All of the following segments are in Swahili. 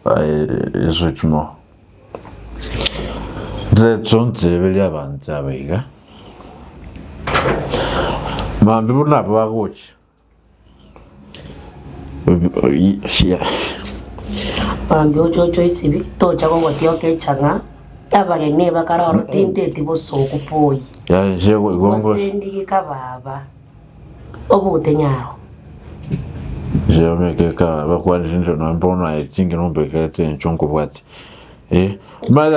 Effectivement. Sonze velia banza bega. Ma bibuna bagochi. Ambio jojo isibi to jago ngotio ke changa tabage ne bakara tinte tibo soko poi ya jego igongo sendi ka baba obute nyaro je meke ka bakwa nje no mbona etingi no bekete nchonko bwati but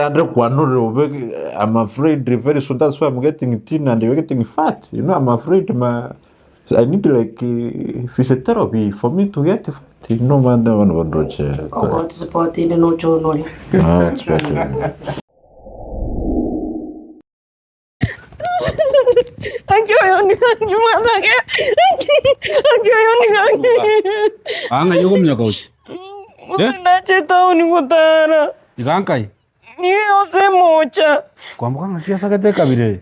I'm afraid very soon. That's why I'm getting thin and you're getting fat. You know, I'm afraid I need like physiotherapy for me to get fat. You know, man, no one would watch. What's the part in the no journal? It's better. Anga yuko mnyakauchi. Ikankai. Niyo se mocha. Kwa mbukanga kia sakete kabire.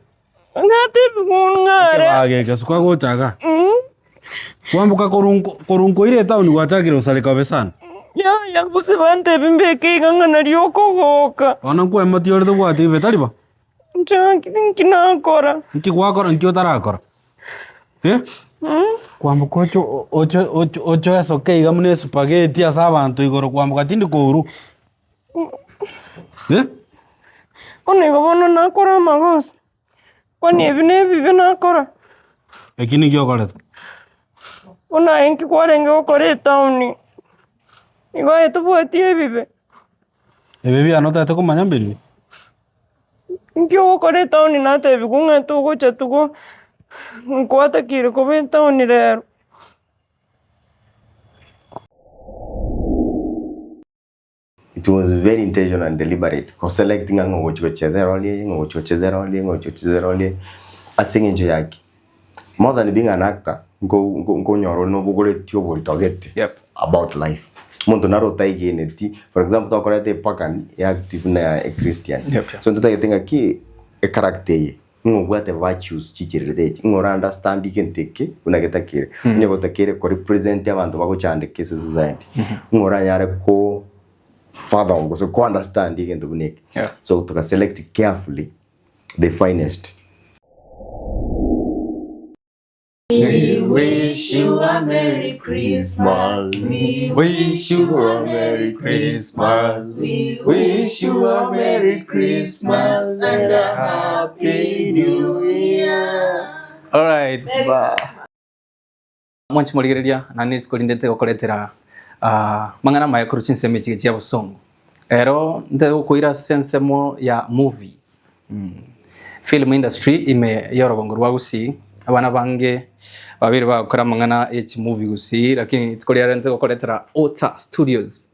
Ngate bungare. Age kasuka gochaga. Kwa mbuka korunko ile tauni watakira usale kabesana. Ya buse bante bimbeke ngana ryoko goka. Ona kwa emoti orde gwati betaliba. Njangi kinakora. Nki gwakora nki otarakora. Kwa mbuka ocho esoke igamune spaghetti asa abantu igoro kwa mbuka tindi koru. Onega bono nakora magos. Kwani ebinebi nakora. Ekini kyo koreta. Ona enki kwarenge okoreta oni. Igo etubweti ebibe. Ebibi anota te kumanya mbiri. Enki okoreta oni nate bikunga tugo chatugo. Nkwata kire kobenta oni rero. It was very intentional and deliberate. Because selecting ngochezera only, a singing yaki. More than being an actor, go nyoro no bugole tio bori target. Yep. About life. Monto naro taigi neti. For example, to korete pagan active na a Christian. Yep. So to think ki a character. What the virtues chichirede. Ngora understand ikenteke unageta kire. Nyogota kire ko represent abantu bagochande kese society. Ngora yare ko father so go understand again to make. Yeah. So to select carefully the finest. We wish you a Merry Christmas. We wish you a Merry Christmas. We wish you a Merry Christmas and a Happy New Year. All right. Mwanchi murigereria nani tukolindete gokoretera mangana maya kuruchin seme chigia busongo. Ero nde kuira sensemo ya movie. Film industry ime yorogongorwa Gusii. Abana bange babiri bakora mangana movie Gusii lakini tukoria rente gokoretera OTA Studios.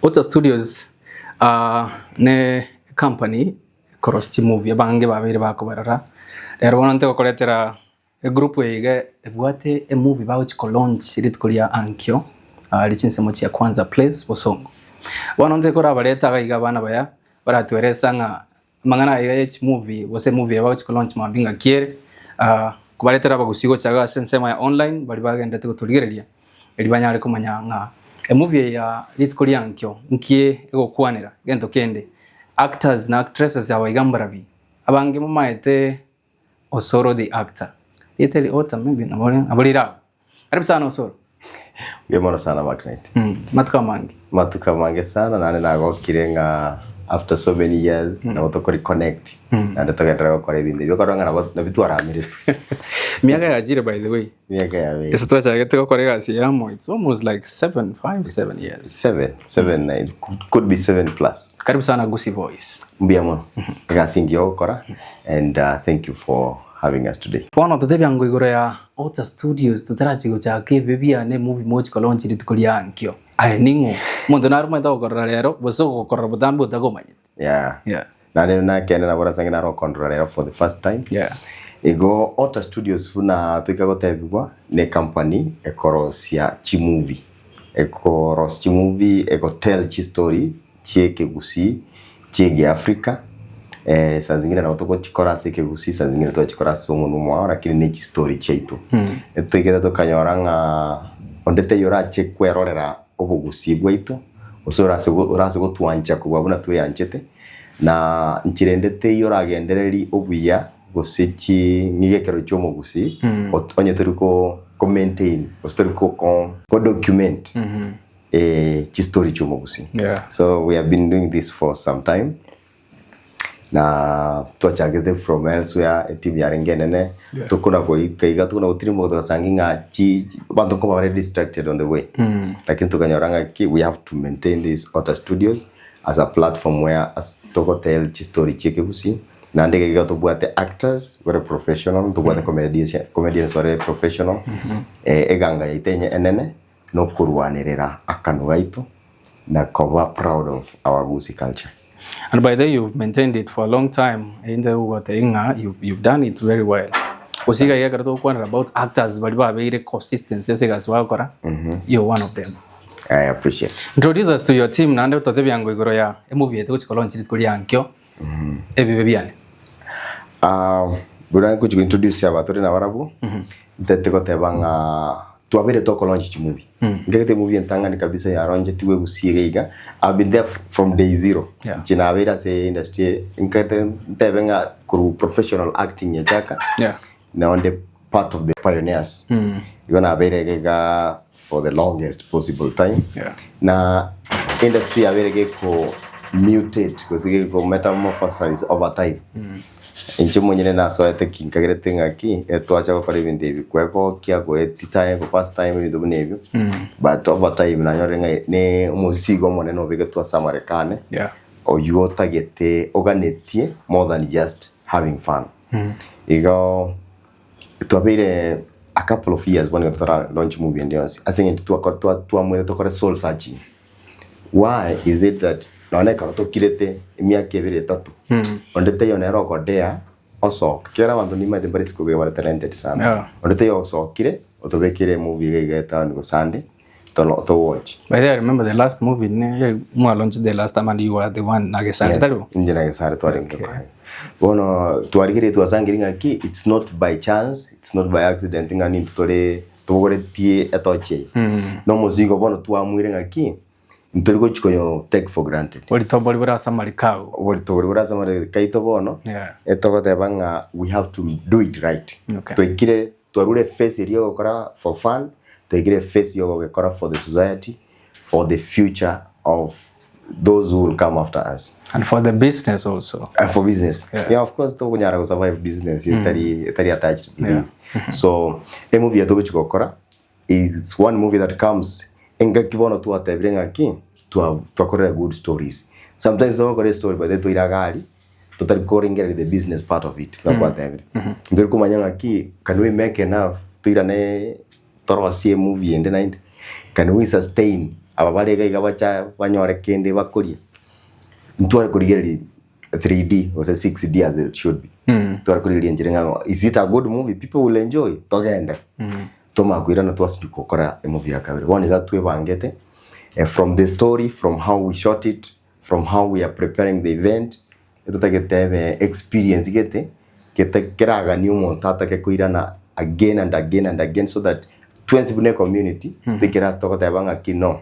OTA Studios ne company cross movie abange babiri bakobarara. Ero bonante gokoretera group ege ebwate movie bawo chikolaunch ritkoria ankyo lichinse mochi ya kwanza place bosongo. Wanonde kora baleta gaiga bana baya baratweresa nga mangana movie bose movie bawo chikolaunch mambinga kiere kubaletera bagusigo chaga sensema ya online bali bagenda tuligereria eli banyare kumanya nga movie ya ritkoria ankyo nkie ego kwanera gento kende actors na actresses ya waigambarabi abange mumaete Osoro the actor iteli ota mimi na abolira karibu sana Osoro. Gemona sana Magnet. Matuka mange sana nane nago kirenga after so many years na to connect na ndatoka kwa ibindi byo karanga na bitu aramire. Miaka ya jire by the way. Miaka ya we. Eso tuacha geteko korega si amo it's almost like 7 years. 7 could be 7 plus. Karibu sana Gusii Voice. Mbiamo. Gasingio kora and thank you for having us today. Pono tutebya ngigoro ya OTA Studios tutarachigo cha EBIBE BIANE movie mochi kolonchi ritkoria ankyo. Ai ningo mondo narume ta okorra lero boso okorra botambo tagomanyit. Yeah. Nane na kene na bora sangina ro control lero for the first time. Yeah. Ego OTA Studios funa tukago tebwa ne company ekorosia chi movie. Ekoros chi movie eko tell chi story chieke Gusii chiege Africa. Saa zingine na utoko chikora sike Gusii saa zingine to chikora somo numwa lakini ne story cheito. Eto igeta to kanyoranga ondete yora chekwerorera obo Gusii bwaito usura urase gutwanja kubwa buna tuyanjete na nchirendete iyo ragendereri obuya gusiki ngigekero cyo mu Gusii onye turi ko maintain turi ko document chi story cyo mu Gusii. So we have been doing this for some time na twachagete from elsewhere team yarengenene tukuna ko ikaiga tukuna utirimo to sanginga chi bantu ko very distracted on the way lakini tukanyoranga ki we have to maintain this OTA Studios as a platform where as toko tell chi story cheke Gusii na ndege ga to buate actors very professional to buate comedians very professional eganga itenye enene no kurwanirira akanu gaitu na cover proud of our Gusii culture. And by the way, you've maintained it for a long time. In the you've done it very well. Usiga ya karato kwa about actors, but very consistent. You're one of them. I appreciate. Introduce us to your team. Nande utotebi yangu igoro ya movie yetu chiko launch it kuri yankyo. EBIBE BIANE. Buran ko introduce ya batore na barabu. Tete ko tebanga tuabere to launch chi movie. Ngeke movie entanga ni kabisa ya ronje tuwe Gusii geiga. I've been there from day zero. China vera se industry ngeke tebenga kuru professional acting ya chaka. Na on the part of the pioneers. Igona bere geiga for the longest possible time. Na industry abere ko mutate because ko metamorphosize over time. Inche monyene na so ete kinkagerete ngaki etwacha ko kare binde bikweko kia ko etitaye ko past time ni dobnebi but over time na nyorenga ne umuzigo moneno bige twa samarekane o you tagete organitie more than just having fun. Igo twabire a couple of years when we launch movie and dance I think to amwe to kore soul searching. Why is it that naone karoto kirete miaka ebere tatu ondete yo nero kodea oso kera bantu ni mate bari sikuge bara talented sana ondete yo oso kire otobekire movie geta ngo Sunday to watch. By the way, I remember the last movie mo launch the last time and you were the one nagesare taru injina gesare to aringa bono tuarigire tu asangiringa ki it's not by chance, it's not by accident ngani tutore togore tie etoche no muzigo bono tu amwirenga ki ntorigo chikoyo take for granted. Wali tobori burasa marikao. Wali tobori burasa marikaito bono. Etoko tebanga we have to do it right. Tuikire tuarure face iriyo gukora for fun, tuikire face yo gukora for the society, for the future of those who will come after us. And for the business also. And for business. Yeah, of course to kunyara go survive business tari attached to this. So, a movie ya tobichi gukora is one movie that comes engakibono tu atebrenga ki tu akore good stories. Sometimes no kore story but to iragali to takoringere the business part of it na kwa tebre ndio kumanyanga ki can we make enough to irane torwasi movie and night can we sustain ababale ga gabacha banyore kende bakorie ntu akorigere 3D or 6D as it should be to akorigere njirenga is it a good movie people will enjoy togenda toma kwira na twasi gukora movie ya kabiri bone gatwe bangete from the story, from how we shot it, from how we are preparing the event tutagete experience gete keraga new montata ke kuirana again and again and again so that twensibune community tikira stokota banga kino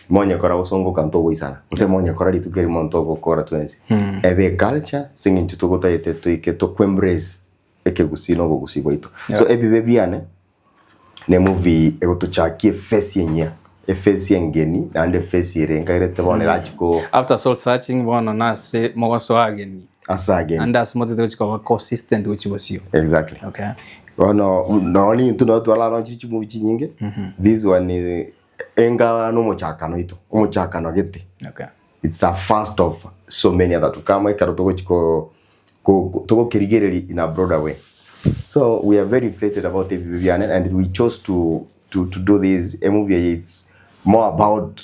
monye kora usongo kanto wisana use monye kora litukeri monto gukora twensi ebe culture singing tutugota yete tuike to embrace eke Gusii no Gusii boito so EBIBE BIANE ne movie egotuchakie face yenya face yengeni and face irenga irete bone rachiko after soul searching one on us mogoso ageni asage and that's more the consistent which was you exactly no only to not allow chichi movie chinyinge this one is enga no mochakano ito mochakano gete it's a first of so many other to come ikaroto chiko to kirigereri in a broader way. So we are very excited about EBIBE BIANE and we chose to do this a movie. It's more about,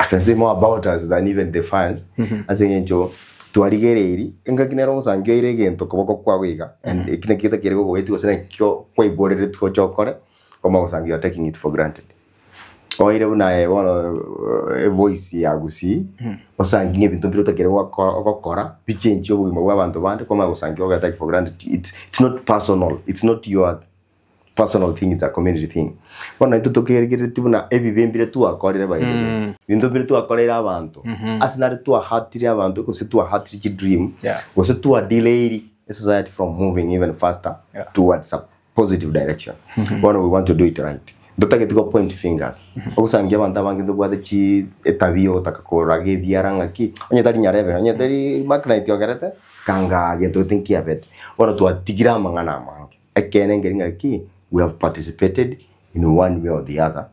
I can say more about us than even the fans. As in enjo tuarigereri enga kinero sangere gento koboko kwa wiga and ikine kita kirego wetu osena kyo kwa iborere tuko chokore koma sangi are taking it for granted. Oire una a voice ya Gusii osangi nebintu mbiro takirego okokora bichenji obugima bw'abantu bandi koma osangi oga take for granted. It's not personal, it's not your personal thing, it's a community thing. Bona ito tokerigire tibuna EBIBE mbire tu akorire by the way. Bindo mbire tu akorira abantu. Asinari tu ahatiri abantu ko se tu ahatiri dream. Ko se tu delay the society from moving even faster towards a positive direction. Bona we want to do it right. Dotake tiko point fingers. Okusangia banta bangi ndobwade chi etabio takakorage biaranga ki. Onyetari nyarebe, onyetari backnight yogarete kanga gento thinki abet. Bona tu atigira mangana mangi. Ekene ngeringa ki we have participated in one way or the other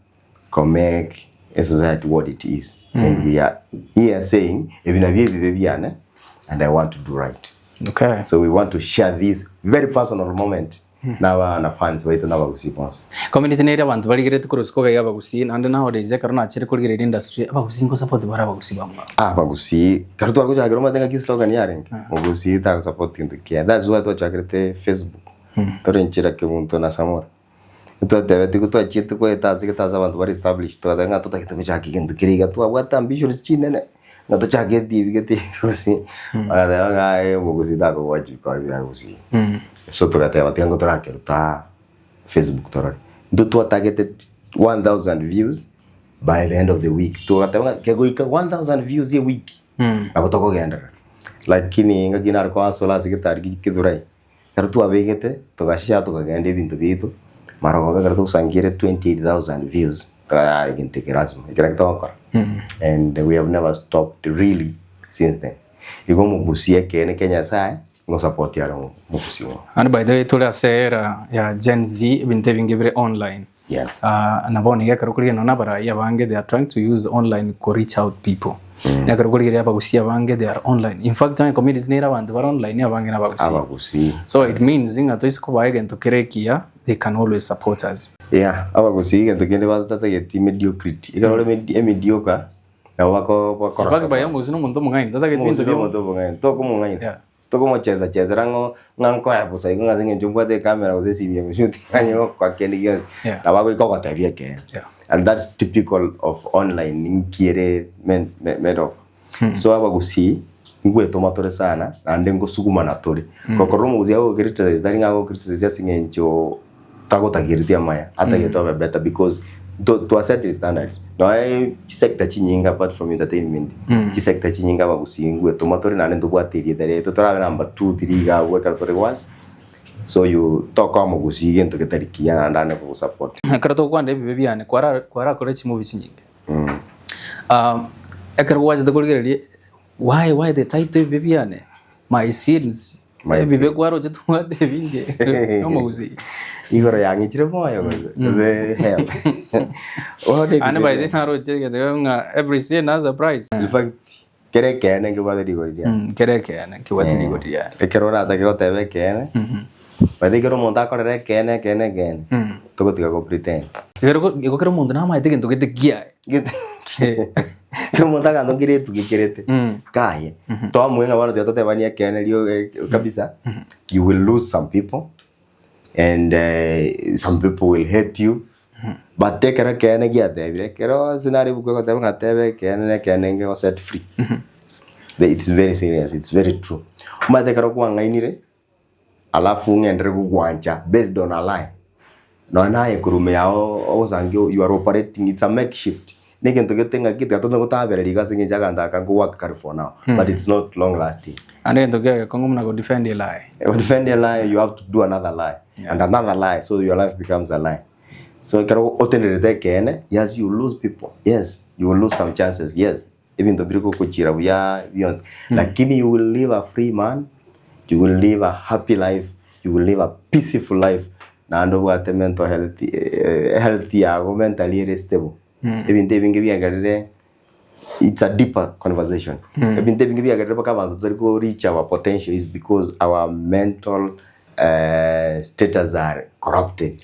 to make a society what it is. And we are here saying EBIBE BIANE and I want to do right. Okay. So we want to share this very personal moment. Na fans wait na Gusii boss. Community nere abantu bari girete kurusko ga Gusii and nowadays karona achire kuri girete industry Gusii ngo support bara Gusii bamwa. Gusii kartu algo chagero matenga ki slogan yaring. Gusii ta support kintu kia. That's why to chagrete Facebook. Torenchira ke muntu na samora. To deve tiku to achite ko etasi ke taza abantu bari established to nga to takito chaki kintu kiriga to what ambitions chinene. Na to chake divi ke Gusii. Ara nga Gusii ta ko wachi ko ya Gusii. So to gata batenga to rakero ta Facebook torari. Do to targeted 1,000 views by the end of the week. To gata ke go 1,000 views a week. Abotoko gendera. Lakini nga ginar ko asola sikitari kidurai. Kartu abegete to gasha to kagende bintu bitu. Maragobe kartu sangire 28,000 views. Ta iginte kirasmo. Ikirakta wakora. And we have never stopped really since then. Igo Gusii kene Kenya sai ngo support ya Gusii. And by the way tole sera ya Gen Z binte bingebire online. Yes. Na boni ya karukuri no nabara ya bange they are trying to use online to reach out people. Ya karukuri ya Gusii bange they are online. In fact my community nera bantu bar online ya bange na Gusii. So it means inga to isiko baige to kerekia they can always support us. Yeah, Gusii ngento kende batata yeti mediocrity. Ikarole mediocre na wako Bag ba yang Gusii no muntu mungain tata ketu bintu muntu mungain. Toko mungain. To como cheza rango nganko ya busa inga zinge njumba de camera usesi bia shoot anyo kwa kende yo na wako iko tabia ke. And that's typical of online nkiere made of. So Gusii ngwe tomatore sana na ndengo suguma na tori. Kokoro Gusii ago criticize daringa ago criticize singencho tago tagiriti amaya hata yeto better because to a certain standards. No I sector chinyinga apart from entertainment. Sector chinyinga Gusii ngwe tomatore na ndo bwatiri dare to tora number 2 3 ga we kartore was. So you talk about Gusii ngento ketarikia na ndane ku support. Karato kwande EBIBE BIANE kwara kore chimu chinyinga. Ekaro waje the golgere why the title EBIBE BIANE my sins EBIBE kwaro je tuwa de vinge no Gusii. Igor yang ichire moyo ze hell. Ane by the naro je nga every sin has a price. In fact kere kene ke bade digoria. Kere kene ke bade digoria. Ekero rata ke otebe kene. Bade kero monta korere kene. Toko tiga ko pretend. Ego kero monta na mai tegen to kete gia. Kero monta ga ndongire tu kikerete. Kaye. To amwenga bano te tote bania kene rio kabisa. You will lose some people. And some people will hate you. But take care kene gia devire. Kero sinari buko ko tebe ngatebe kene nge set free. It's very serious. It's very true. Umate kero kwa ngainire. Alafu ngendere kugwancha based on a lie. No na ekurume yao ozangyo you are operating it's a makeshift. Negento getenga kitu atono kutabere liga singe jaganda kan go work carry for now. But it's not long lasting. And then to get kongo mna go defend a lie. To defend a lie you have to do another lie and another lie so your life becomes a lie. So kero otenere kene yes you lose people. Yes, you will lose some chances. Yes. Even though biriko kuchira buya beyond. Lakini you will live a free man. You will live a happy life. You will live a peaceful life. Na ndo wate mental healthy ya mentally stable. Even thinking we are it's a deeper conversation. Even thinking we are to reach our potential is because our mental status are corrupted.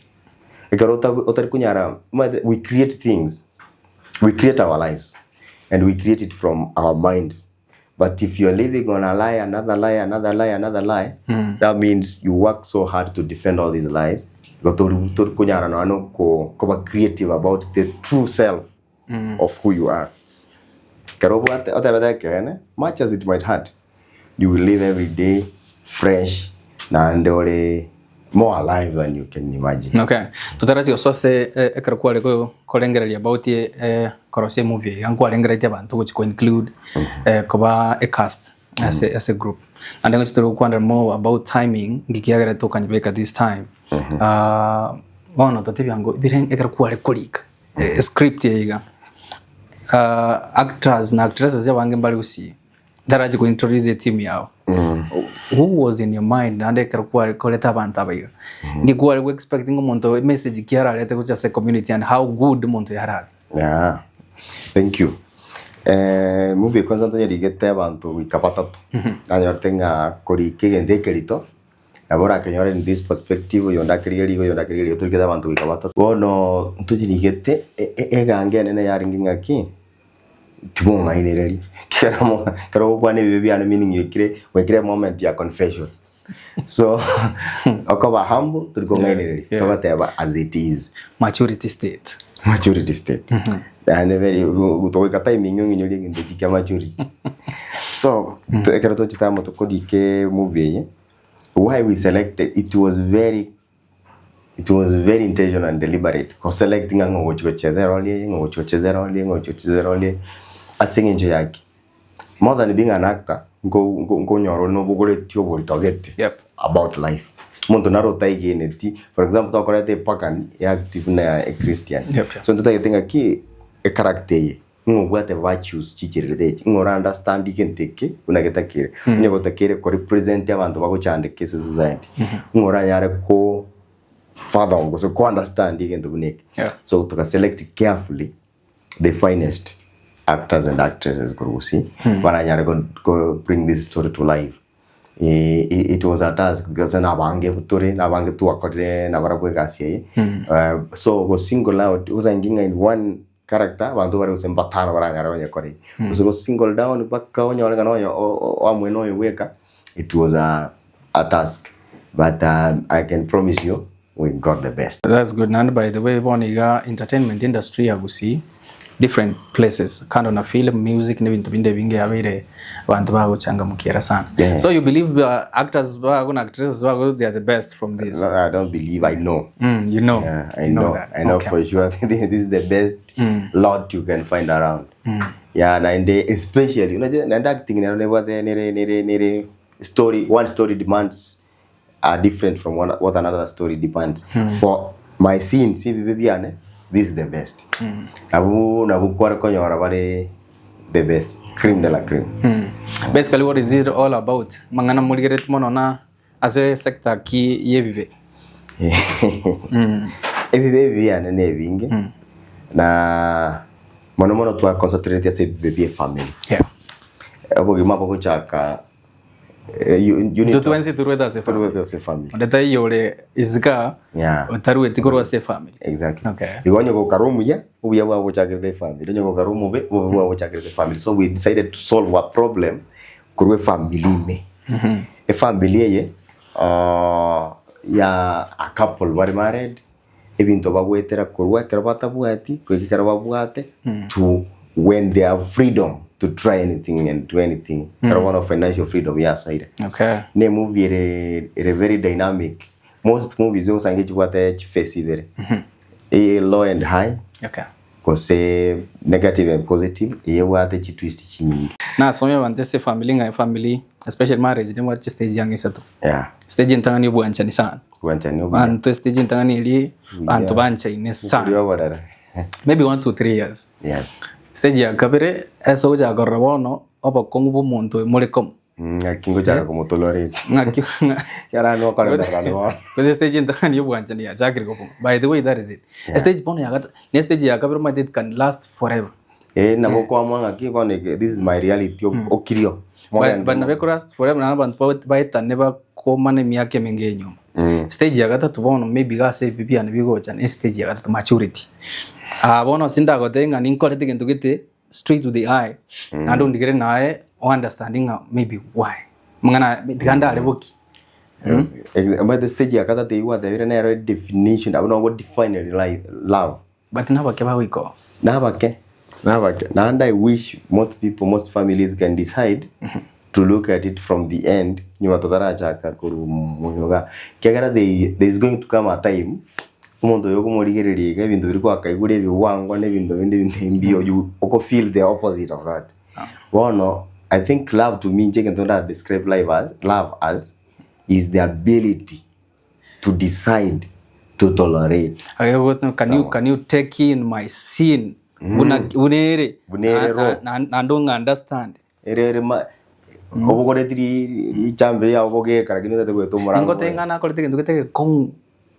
We create things. We create our lives. And we create it from our minds. But if you're living on a lie, another lie, that means you work so hard to defend all these lies. But creative about the true self of who you are. Much as it might hurt, you will live every day fresh. more alive than you can imagine. Okay. Tutarati osose ekrakwale ko kolengerelia about korose movie yankwalengeretia bantu which include koba a cast as a group. And then to wonder more about timing gikiagera to kanjibeka this time. Bono totebi yango bireng ekrakwale kolik. Script yiga. Actors na actresses yawange mbali usi. Daraji ko introduce the team yao. Who was in your mind and ekrakwale koleta banta bayo. Ngikuwa we expecting umuntu message kiara lete kucha se community and how good umuntu yarabi. Yeah. Thank you. Movie kwanza ntonya rigete abantu ikapatatu. Anyortenga kori kigende kelito. Abora kenyore in this perspective yonda kirigeligo turiketa abantu ikapatatu. Wono ntonya rigete egange nene yaringinga ki. Tibonga inereli. Kero kwa ne bibi ana meaning wekire moment ya confession. So akaba humble tulikonga inereli. Tobateba as it is. Maturity state. And very utoweka timing nyonyoli ngindika maturity. So to ekero to chitamo to kodike movie why we selected it was very intentional and deliberate. Because selecting ngochezera only asing enjoy yake. More than being an actor, go nyoro no bugole tio bol target about life. Muntu naro taigi neti. For example, to korete pagan active na a Christian. So nto taitenga ki a character ngobwate virtues chichirede ngora understand ikenteke unageta kire nyabota kire ko represent abantu baguchande kese society ngora yare ko father ngo so ko understand ikento buneke. So to select carefully the finest actors and actresses Gusii baranyare go bring this story to life. It was a task because nabange butore nabange tuakore nabarabwe gasiye. So go single out uzanginga in one character bantu bari usembatana baranyare banyakore. So go single down baka onyolega no amweno weka. It was a task, but I can promise you we got the best. That's good. And by the way, boniga entertainment industry ya Gusii different places kando na film music n'ibintu binde binge abire abantu bagucanga mukira sana. So you believe actors bago na actresses bago they are the best from this? No, I don't believe. I know. You know. Yeah, I know for sure. This is the best lot you can find around. Yeah, and especially you know and acting nere story one story demands are different from what another story demands. For my scene EBIBE BIANE, this is the best. Nabu kwara konyora bale the best. Cream de la cream. Basically, what is it all about? Mangana muligeret monona as a sector ki EBIBE. EBIBE BIANE nevinge. Na mono tu concentrate as EBIBE family. Yeah. Abo gima bako chaka you need to answer to as a family. That yole izga otaru etikoro as a family. Exactly. Okay. Igonyo go karumu ya uya wa chakre the family. Igonyo go karumu be wa chakre the family. So we decided to solve a problem kurwe family me. A family ye ya a couple were married. Ebinto bagwetera kurwa karabata buati kwekara babuate to when they have freedom to try anything and do anything. One of financial freedom, yes, right. Okay. Ne movie is very dynamic. Most movies also engage what face very. Low and high. Okay. Cause negative and positive. What twist chini. Na some of them family, especially marriage. They want stage young isato. Yeah. Stage intangani buancha ni sana. Buancha ni. Anto stage intangani ili anto bancha ni sana. Maybe 1 to 3 years. Yes. Stage ya kabere eso ja gorobono oba kongu muntu molekom ngakingo ja ko motolore yara no kare ndano ko stage inta ni bwancha ni ya jagri ko. By the way, that is it. Stage bono ya ne stage ya kabere ma it can last forever. Na boko amanga ki ko ne this is my reality okirio but na be last forever na ban by it never ko mane miake mengenyo. Stage ya gata to bono maybe ga say bibi an bigo chan stage ya gata to maturity. Bono sinda go tenga ninko lete kento kete straight to the eye. I don't get nae o understanding maybe why. Mangana diganda aleboki. But the stage yakata te iwa the very definition. I don't know what define love. But never keba wiko. Never ke. And I wish most families can decide to look at it from the end nyuma tutarachaka kurumuyoga kegera there is going to come a time umuntu yo kumurigiriria ibintu biri kwakaigure biwangwa n'ibintu bindi mbio you oko feel the opposite of that. Well, I think love to me don't describe love as is the ability to decide to tolerate. Can you take in my sin? Unere and don't understand. Obogore tri chambe ya oboge karakino te go to morango. Ngote ngana ko te ngete kon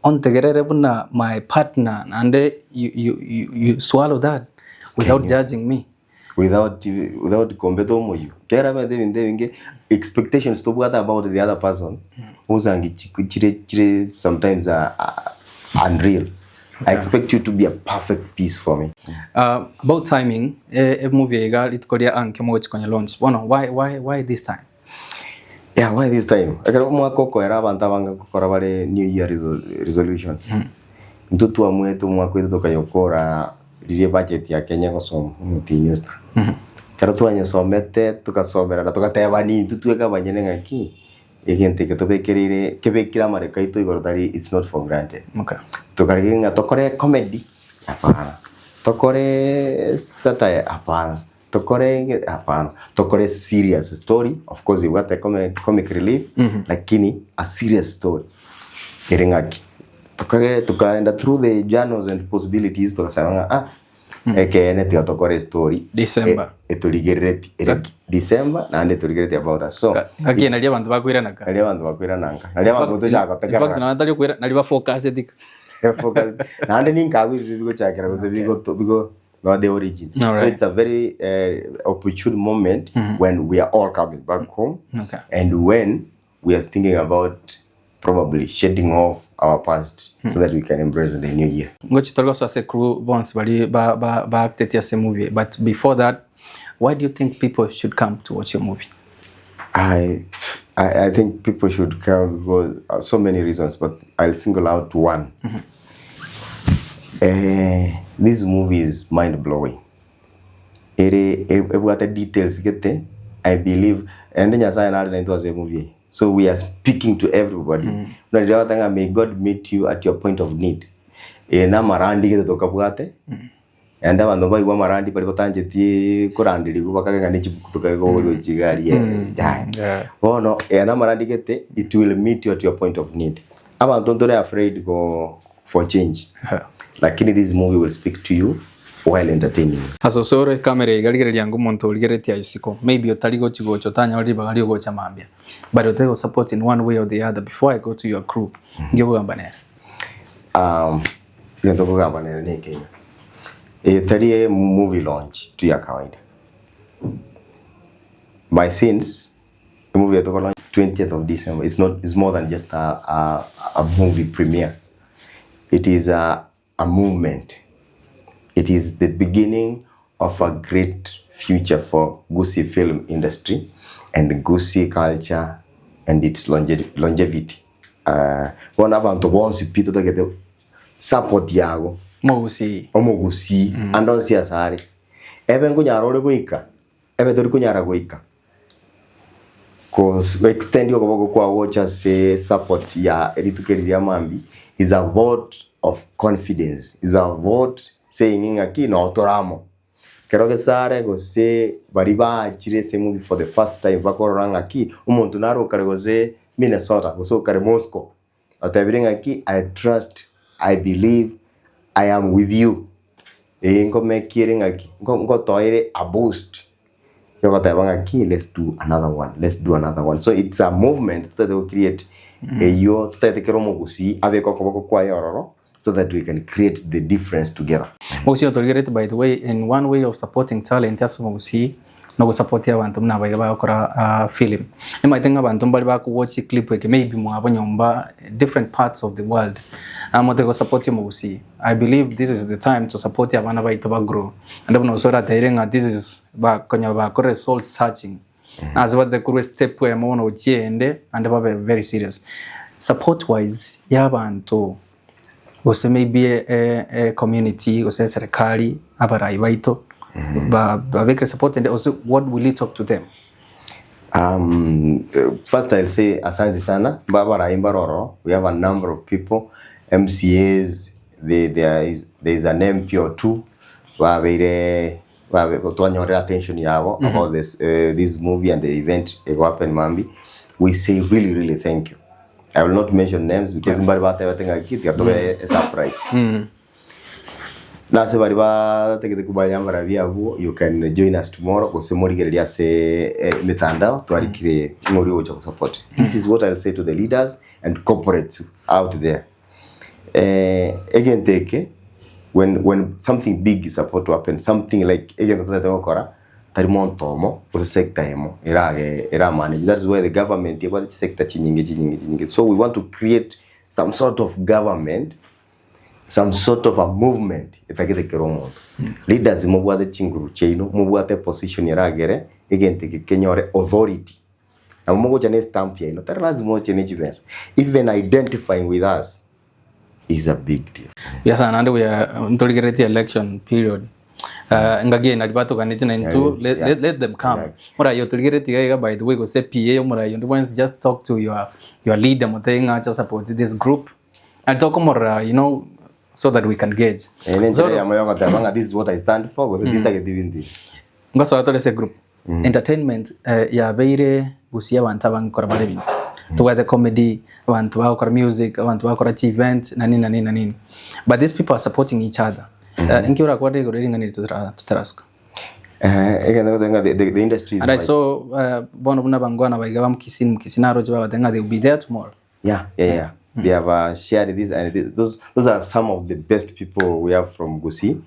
on tegerere buna my partner and you swallow that without judging me. Without kombeto moyo. Kera ba de expectations to what about the other person. Uzangi chire sometimes are unreal. I expect you to be a perfect piece for me. About timing, a movie it Korea anke mo kwenye launch. Why this time? Yeah, why this time? Akaro mwaka ko era banta banga kokora bare New Year resolutions. Ntutu amwetu mwaka itu tukayokora rire budget ya Kenya gosom mutinyosta. Karo tuanye somete tukasomera tukateba ni tutueka banyene ngaki. Egente que tobekerire kebekira mareka ito igorotari it's not for granted. Okay. Tukaringa tokore comedy hapana. Tokore satire hapana. Tokore serious story. Of course you got a comic relief lakini a serious story. Iringaki. Tukaenda through the journals and possibilities tukasema ekene tokore story December. Etuligereti December na ande tuligereti about us. So kaki nalia bantu bakwiranaka. Nalia bantu bakwiranaka. Nalia bantu tochaka tekera. In fact na ndali kwira nali ba focus dik. Focus. Na ande ninkawi bigo chakera bigo no the origin. Right. So it's a very opportune moment when we are all coming back home. Okay. And when we are thinking about probably shedding off our past so that we can embrace the new year. Ngochi tolga so ase crew bonds bali ba acted ya movie, but before that, why do you think people should come to watch your movie? I think people should come because so many reasons, but I'll single out one. This movie is mind blowing. What the details get there, I believe, and then it was a movie. So we are speaking to everybody. May God meet you at your point of need. Na marandi kita toka buate. Anda bantu ba igwa marandi pali kotanje ti kurandiri kubakanga ni chibuku toka go chigari oh no na marandi kete it will meet you at your point of need. Abantu ntore afraid go for change. Lakini this movie will speak to you while entertaining. Asosore kamera igarigere lyangu muntu uligereti aisiko. Maybe otaligo chigo chotanya wali bagali go chamambia. But you take support in one way or the other before I go to your crew. Ngiyo gambane. Yendo gambane ne Kenya. Tari movie launch to ya kawaida. My sins the movie to launch 20th of December. It's more than just a movie premiere. It is a movement. It is the beginning of a great future for Gusii film industry and Gusii culture and its longevity. One abantu bonsi pito to get support yago. Gusii. Gusii andon sia sare. Ebe ngunyarore goika. Ebe tori kunyara goika. Cause extend yo gogo kwa watcha say support ya editukeri mambi is a vote of confidence. Is a vote saying aki no toramo. Kero sare go se bariba chire se movie for the first time bakoranga ki umuntu naro kare go se Minnesota go so kare Moscow. Atabiringa ki I trust, I believe, I am with you. Ngo mekiringa ki ngo toire a boost. Yo katabanga ki let's do another one. So it's a movement that will create yo tete kero mo Gusii ave ko kwa yororo. So that we can create the difference together. Gusii, by the way, in one way of supporting talent, as Gusii, no support ya abantu mna bagaba bakora film. You might think abantu bali watch clip weke maybe mo abanyomba different parts of the world. Amotego support ya Gusii. I believe this is the time to support ya bana baito ba grow. And no so that this is ba konya ba kore soul searching. As what the kuru step we mo no chiende and ba very serious. Support wise ya bantu ose maybe a community ose serikali abarai baito ba vekre support and also what will you talk to them? First I'll say asante sana baba raimba roro. We have a number of people, MCAs. There is an MP or two to attention yabo about this movie and the event happen Mambi. We say really thank you. I will not mention names because everything I get a surprise. Nase bari ba tegete kubayambara byabo. You can join us tomorrow kusemori gerelia se mitandao twarikire ngori wo chako support. This is what I'll say to the leaders and corporates out there. Again take when something big is about to happen, something like again okora tarimontomo ku sector emo era manage. That's why the government about sector chinyinge. So we want to create some sort of government, some sort of a movement itakete kiromo. Leaders mubwate chinguru cheino mubwate position iragere again take kenyore authority na mugo chane stamp ya ino lazima chene chipensa. Even identifying with us is a big deal. Yes, and we are the election period. Again, Adibato Kanitin into let them come. Mora you to get it by the way, go say PA Mora, you once just talk to your leader, Motenga, just support this group and talk more, so that we can gauge. And so this is what I stand for, was a group. Entertainment, ya beire Gusii wantabang korabalebi. To the comedy, want to work music, want to work event, nani. But these people are supporting each other. Inkiura kwa de reading and to task. Again, the industry is. And I saw Bonabuna Bangwana by Gavam Kisinaro, they will be there tomorrow. Yeah. They have shared this, and those are some of the best people we have from Gusii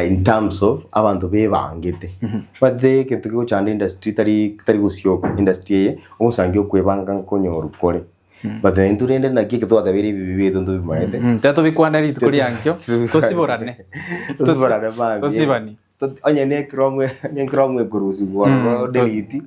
in terms of avanto beva angete. But they get to go to an industry tari Gusii industry omusangyo kwebanga konyo rukore. But the endurance na kike to very vivid don't be mind. Tato bikwana ri tukuri angyo. Tosiborane. Tosibani. Anya nekromwe kurusi go delete.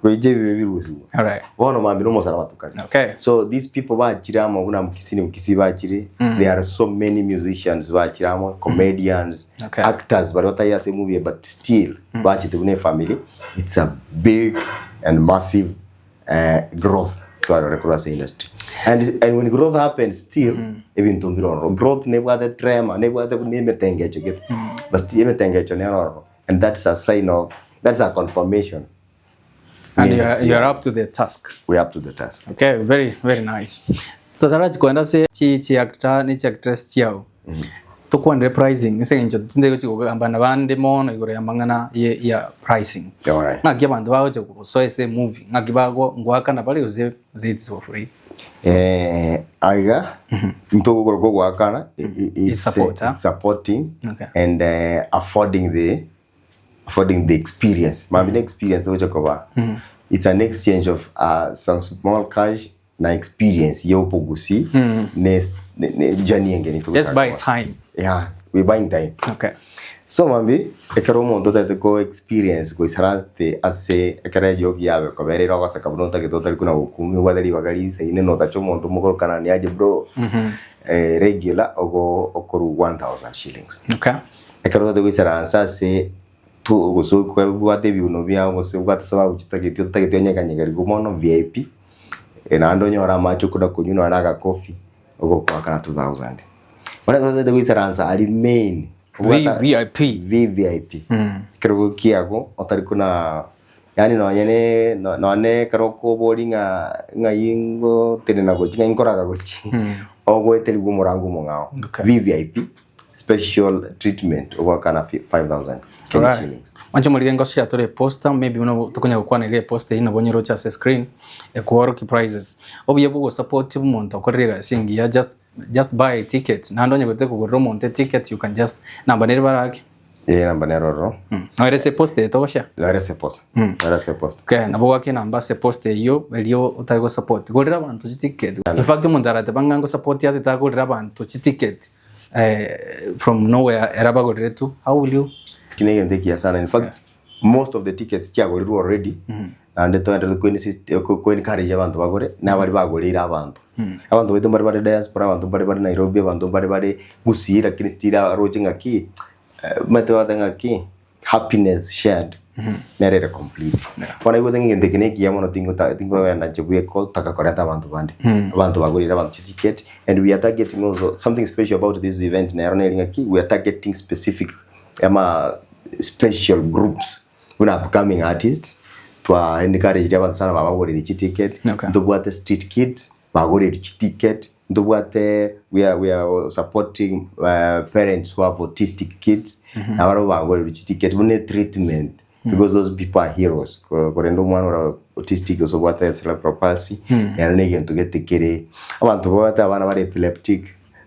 Koje virusi. All right. Wono mambiro mosara watukani. Okay. So these people bachiramo kuna mukisi bachire. There are so many musicians bachiramo, comedians, actors but what I say movie but still bachite une family. It's a big and massive growth to our record industry. And when growth happens still even to growth never the tremor never the name tengecho get but still tengecho nero, and that's a sign of, that's a confirmation. And you're up to the task. We're up to the task. Okay, very nice. So Taraji kwenda se chi actor ni actress chiao. To kwa reprising nse njo tinde ko ambana bande mono igore yamangana ya pricing. All right. Ngaki abantu bawo cyo so ese movie ngaki bago ngwaka na bali uze it's for free. Aiga into go wakana it's supporting and affording the experience. Maybe experience to Jacoba. It's an exchange of some small cash na experience yopo Gusii journey ngeni to. Just buy time. Yeah, we buying time. Okay. So mambi ekaro to go experience go isaraste ase ekara yogi yawe ko bere roga saka bunota ke total kuna hukumi wadali bagari se ine nota chomo to mukoro kana ni aje bro regular ogo okoru 1000 shillings. Okay. Ekaro to go isaransa se tu go so ko wate bi uno bia go se wate saba uchitageti nyaka nyegari go mono VIP ando nyora macho kuda kunyuna naga coffee ogo kwa kana 2000. Wala to go isaransa ali main VVIP. Kero kiago otari kuna yani no ne kero ko bolinga ngayingo tenena go jinga inkoraga gochi. Ogo eteli gumorangu mongao. VVIP special treatment over kana 5000 shillings. Mancho maligengo sha tore poster maybe uno tokonya kwa nege poster ina bonyero cha screen e kuoro ki prizes. Obiye bugo support umuntu akorega singi ya just buy a ticket. Nando nyagote kugoro monte ticket you can just namba nere barake. Namba nere ro. No erese poster tosha. Erese poster. Erese poster. Okay, nabo wake namba se poster yo elio utago support. Gorira bantu ticket. In fact mundara te bangango support ya te gorira bantu ticket from nowhere eraba gorire tu. How will you? Kinege sana. In fact most of the tickets chagoliru already. And the toilet ko encourage abantu bagore na bari bagorira abantu. Abantu beto bari diaspora, abantu bari Nairobi, abantu bari Gusii lakini stira roaching aki mate watanga ki happiness shared nerere complete wana ibo thingi ndikine kiamo no tingo na chebuye call taka koreta abantu bandi abantu bagurira abantu ticket and we are targeting also something special about this event na roneli ki we are targeting specific special groups una upcoming artists to encourage abantu sana bagurira ticket ndobwate street kids bagurira ticket ndobwate we are supporting parents who have autistic kids na baro bagurira ticket bune treatment because those people are heroes korendo mwana ora autistic so what is cerebral palsy and nege to get kere abantu bota abana bari epileptic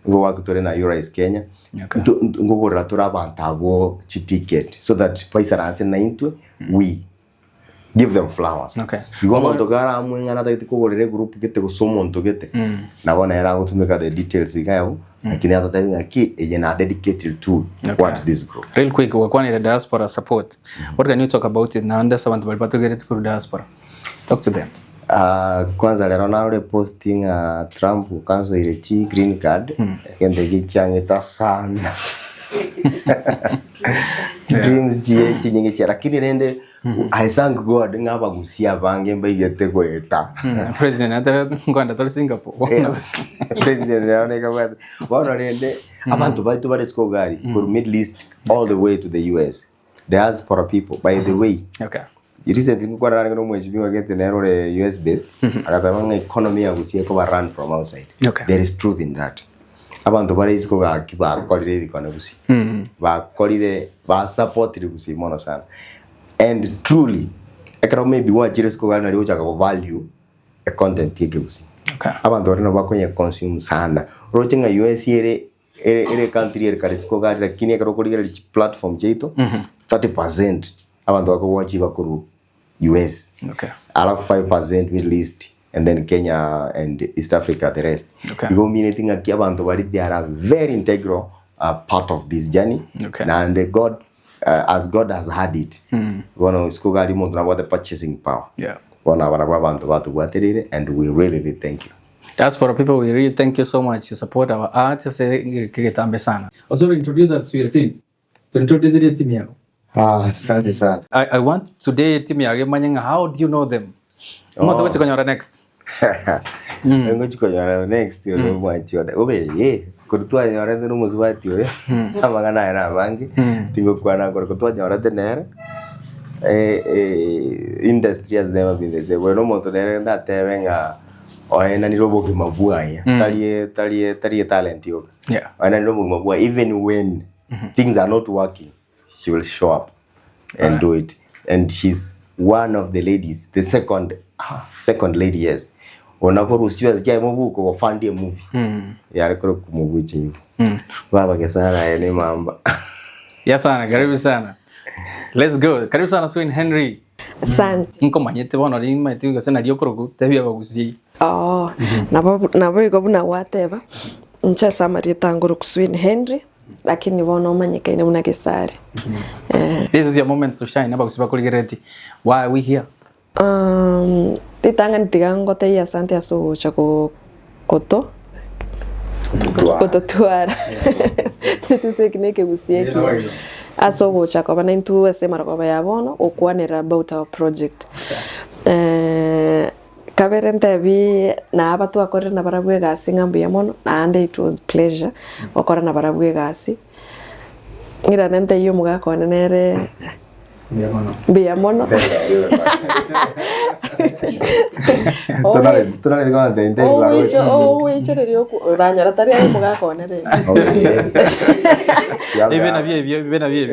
ngo wakutore na URIS Kenya ngo goratura abantu abo ticket so that paisa ranse na into we give them flowers because to gara amwe ngana ta kugorere group gete gusomo nto gete nabona era gutumika the details igayo lakini hata time yake ejena dedicated to what this group real quick wakwana ile diaspora support what can you talk about it na under abantu bali patogere ku diaspora talk to them kwanza lero na ule posting Trump kanzo ile chi green card kende gichangeta sana dreams je chinyinge chera lakini rende I thank God ngaba gusia bange mbaigete kweta president atara ngwanda tole Singapore president yaoneka bwana wana rende abantu baitu bari skogari for Middle East all the way to the US diaspora people by the way recently kwa ranga no mheshimiwa gete na role US based akatamanga economy ya gusia ko run from outside there is truth in that abantu bari isko ga kiba kolire bikona gusi ba kolire ba support ri gusi mono sana and truly ekara maybe wa jiresko ga na ri ucha ga value a content yake gusi abantu bari no bakonye consume sana rotinga US ere country ere karisko ga lakini ekara kolire platform jeito 30% abantu bako watch bakuru US alafu 5% Middle East and then Kenya and East Africa the rest you mean anything like abantu bari they are a very integral part of this journey and God as God has had it wana iskogari muntu na the purchasing power wana abantu batu baterere and we really thank you. That's for people, we really thank you so much. You support our art. Kigetambe sana. Also introduce us to your team. To introduce the team yako. Asante sana. I want today team yako manyanga, how do you know them? Mwa tukanyora next. Ngo tukanyora next yo mwacho. Obe kurutua nyora ndo muzwati yo. Amagana era bangi. Tingo kwana kurutua nyora tenere. Industry has never been the same. Bueno moto dere ndatevenga oena ni robo kimabua ya. Talie talent yo. Oena ni robo kimabua even when things are not working, she will show up and do it. And she's one of the ladies, the second lady, yes. Onakoro usiwa zikia mubuko wafandi movie. Ya koro kumubuchi hivo. Baba kesana ene mamba. Ya sana, karibu sana. Let's go. Karibu sana Swin Henry. Asante. Nko manyete bono ri maitu gasana dio koro tebia bagusii. Nabo igobuna wateba. Ncha samari tangoro Swin Henry. Lakini bono umanyika ine una Gesare. This is your moment to shine. Naba kusiba kuligereti. Why are we here? Litanga ntigango te asante aso chako koto tuara. Tuse kineke gusie ki. Aso go chako bana intu ese marako ya bono okwanera about our project. Kaberente bi na abatu akore na barabwe gasi ngambu ya mono and it was pleasure okora na barabwe gasi ngira nente yo mugako nere bia mono Tonale kwa ndende we chere yo ranyara tari ayo mugako nere Ibena bie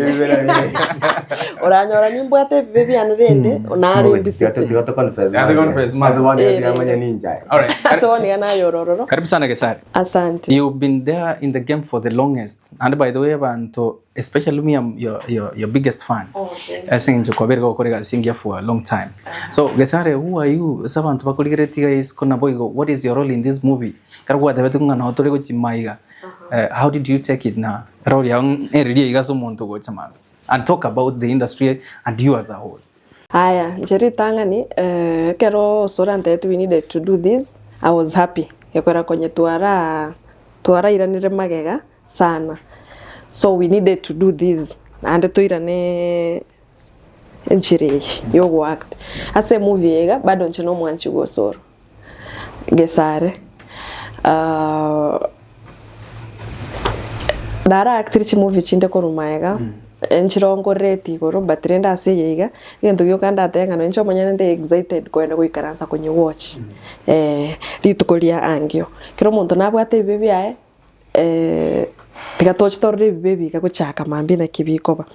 oranyora nimbwate bebi anrende onare mbisite tigata conference mazwani ya manya ninja. All right. So ni ana yororo. Karibu sana Gesare. Asante. You've been there in the game for the longest. And by the way, Banto, especially me, I'm your biggest fan. I think to Kobergo Korega sing for a long time. So Gesare, who are you? Sabanto Bakuligreti is Konaboigo. What is your role in this movie? Karwa the Vetunga no Torego Chimaiga. How did you take it now? Royang Erie Gasumonto Gochaman. And talk about the industry and you as a whole. Aya, njeri tangani kero sorante we needed to do this. I was happy. Yakora kwenye tuara iranire magega sana. So we needed to do this. And tuirane enchire yo act ase movie ega bado nchino mwanchi gosoro gesare dara actrice movie chinde korumaega enchirongo reti goro but renda ase yega ngento gyo kanda tenga no encho monyane nde excited kwenda kuikaransa kwenye watch litukolia angio kiro muntu nabwate ibibi ae tikatoch torre bibi kakuchaka mambi na kibikoba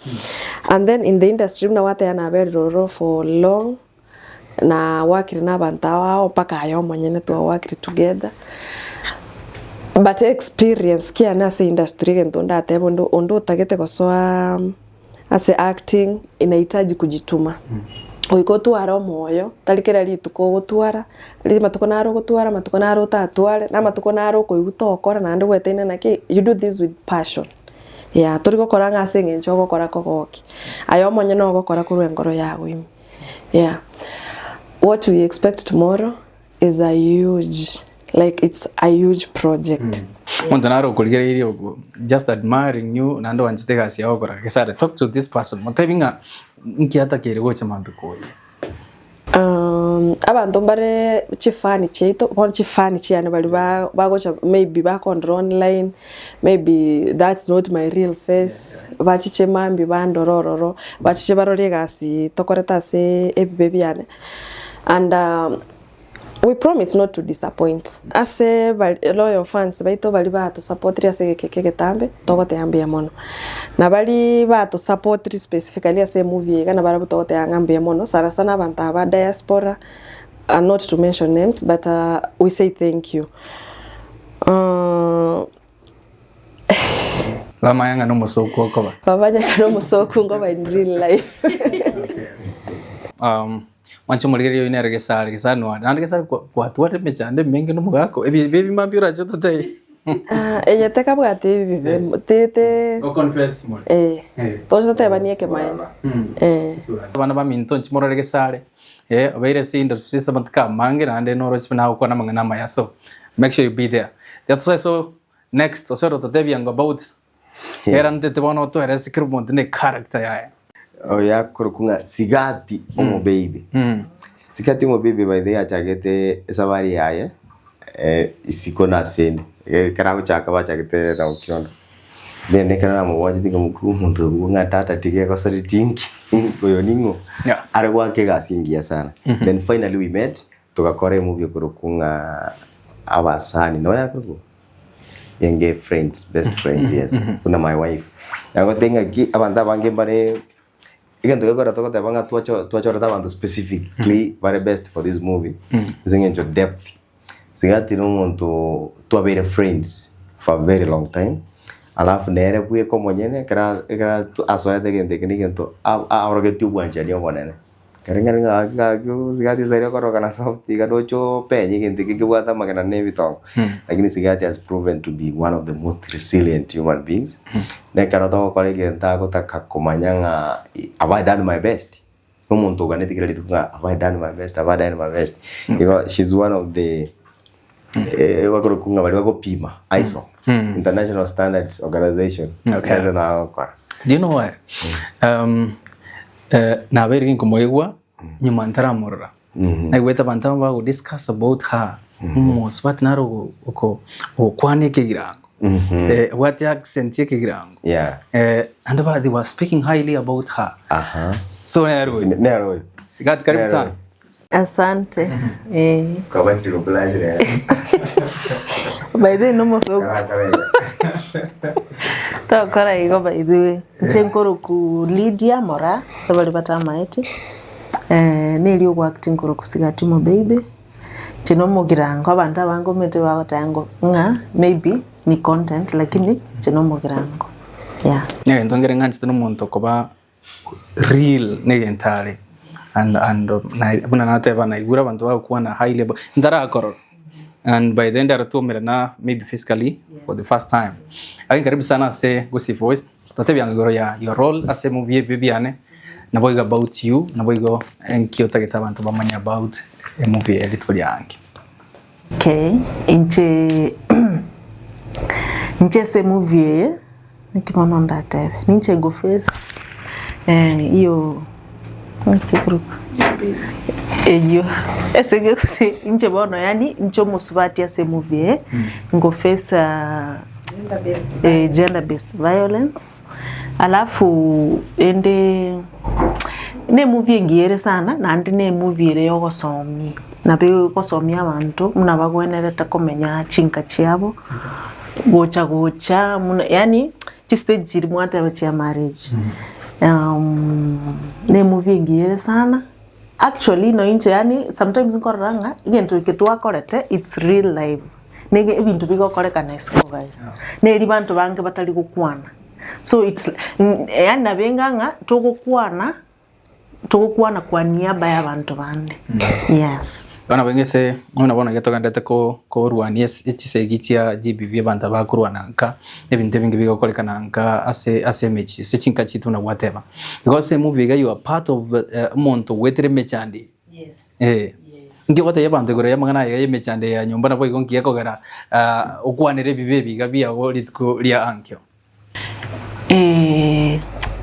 and then in the industry na wate yana beroro for long na wakiri na bantawa paka ayo monyane to wakiri together but experience kia na se industry ngento ndate ondo tagete kosoa ase acting inahitaji kujituma oiko twara moyo talikera lituko gutwara matuko naro gutwara matuko naro tatware na matuko naro koigutokora na ndu wetene naki you do this with passion yeah turiko koranga ase ngencho gokora kogoki ayo monye no gokora kurwe ngoro yawe yeah what we expect tomorrow is a huge it's a huge project Montanaro kuligere just admiring you nando wanjite kasi yao kora kesare talk to this person motabinga nkiata kere gocha mambiko abantu bare chifani cheito on chifani chiane bali bagocha maybe back on online maybe that's not my real face bachiche mambi bandorororo bachiche barore gasi tokoreta se EBIBE BIANE and we promise not to disappoint. Ase loyal fans baito bali ba to support ase keke tambe togote ambia mono. Na bali ba to support specifically ase movie kana bara togote ambia mono. Sana sana abantu aba diaspora not to mention names but we say thank you. Bama yanga no musoko koba. Baba yanga no musoko ngoba in real life. Mancho muligere yo inere gesari no ande gesari kwa tuwate mechande menge no mugako ebi mambira joto tai eye teka bwate bibi tete o confess mo tozo te banie ke maena bana ba minto nchimoro gesari obeire si industry sabatka mange ande no roch na ko na mangana maya so make sure you be there that's why so next osero to debiango about erante te bono to era sikru montene character ya ya kurukunga sigati omo baby sigati omo baby by the achagete savari yaye isiko na sende karago chaka bachagete na ukiondo bene kana mo waje dinga muku muntu ngata tike ko sari tinki koyo ningo are wake gasingia sana then finally we met tukakore movie kurukunga abasani no yakuruku yenge friends best friends yes kuna my wife yago tenga ki abanda bange bare again to go to banga tuacho abantu specifically very best for this movie zingenjo depth sigati no muntu to be friends for a very long time alafu nere buye ko monyene kra asoya de gente que nigento ahora que tu buancha ni monene karenga ga sigati zaire ko kana soft diga docho penye gente que bwata magana nevi tong lakini sigati has proven to be one of the most resilient human beings ne karato ko lege nta ko takakomanyanga have I done my best umuntu ganeti kile tuka have I done my best because she's one of the wako kunga bali wako pima ISO International Standards Organization okay do you know why na very como igua nyuma ntara morra na igweta bantamba ba discuss about her most what naro uko kwane ke girango what accent yake girango and about they were speaking highly about her so nero sigati karibu sana asante kwa watu roblaje by the no mosoko to kora igo by the way nchenkoro ku Lydia Mora sabali batamaeti neli ogwa acting koro kusigati mo baby chino mogirango abantu abango mete bagotango nga maybe ni content lakini chino mogirango ndongere nganchi tino muntu koba real negentale and na buna nate bana igura bantu ba kuwa na high level ndara kororo and by the end are to mirana maybe physically for the first time again karibu sana se Gusii voice totebianga goro ya your role as a movie EBIBE BIANE na boiga about you na boigo enkio tageta bantu bamanya about a movie editorial yanki inche se movie nikimono ndatebe ninche go face iyo Nchi group. Eyo. Esege nje bono yani ncho musubati ya se movie ngo face gender based violence. Alafu ende ne movie ngiere sana na ndi ne movie re yo gosomi. Na be gosomi abantu muna bagwenereta komenya chinka chiabo. Gocha yani stage jiri mwata ya marriage. Ne movie ngiere sana. Actually no inche yani sometimes nkoranga igento iketwa korete it's real life. Nege ebintu bigokoreka na iskoga. Ne libantu bange batali gukwana. So it's yani nabenganga tugukwana kwa niaba ya bantu bande. Yes. Bana bengese bona getoka ndete ko ruani echisegitia GBV banda bakurwana nka ebintu bingi bigokoreka nanka ase mechi se chinka chitu na whatever because the movie you are part of monto wetere mechandi. Yes. Ngi wata yabande gore yamangana ya mechande ya nyumba na boigo ngiye kogera okwanere bibebi gabia go litko lia ankyo.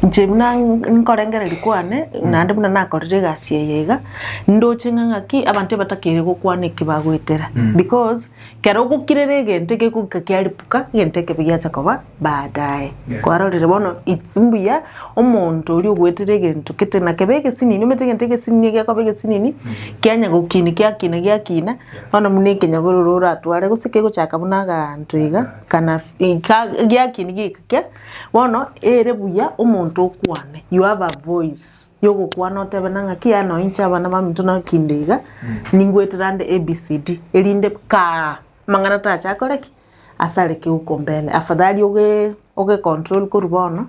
Jemna nkorengere likwane nande muna nakorire gasi yega ndo chinganga ki abantu batakire gukwane kibagwetera because kero gukirere gente ke kukakyalipuka gente ke byacha koba baadaye kwarorere bono itsumbuya omonto uri ogwetere gento kitena kebege sinini umete gente ke sinini ke kobege sinini kyanya gukini kyakina bono muneke nyabororo atware gusike guchaka bunaga antuiga kana gyakini gikya bono erebuya omonto okwane you have a voice yogo kwana otebenanga kiano incha bana bamintu na kindega ningweterande ABCD elinde ka mangana tacha koreki asale ke ukombele afadhali oge control kurubono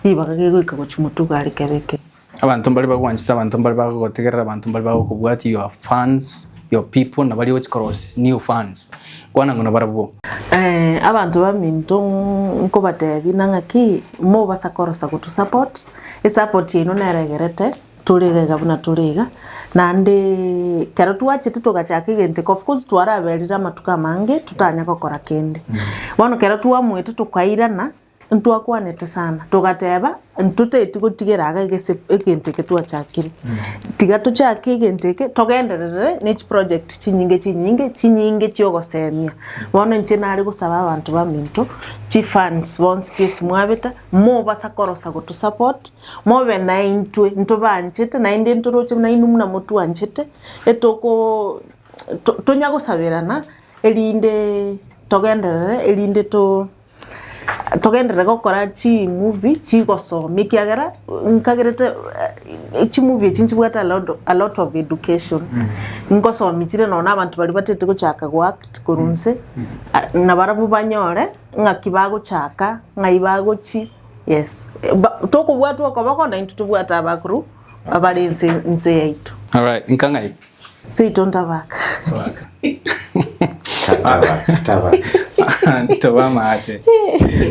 bibaga gegwika gochumutuga ari kebeke abantu bali bagwanchita abantu bali bagotegerera abantu bali bagokubwati your fans your people na bali watch cross new fans kwana ngona barabo abantu bamintu nko batebi nangaki mo basakorosa kutu support support yino naregerete tuliga buna tuliga nande kero tuwachite tugachaka igente of course twaraberira matuka mange tutanya kokora kende bono kero tuwamwete tukairana ntwakwanete sana tugateba ntutete gutigeraga igente ke twachakire tiga tuchake igente ke togenderere next project chinyinge chiogosemia bono nche nari gusaba abantu baminto chi fans bon space mwabeta mo basakorosa go to support mo be na intwe ntobanchete na inde ntoroche na inumna mutu anchete etoko tonyago saberana elinde togenderere elinde togendere gokora chi movie chi gosomi kiagera nkagerete chi movie chinchi bwata a lot of education ngosomi chire nona abantu bali batete guchaka go act kurunse na barabu banyore ngakibago chaka ngaibago chi yes toko bwatu okobako na into bwata abakuru abali nse yaitu. All right, nkangai Sitonda baka Toba mate.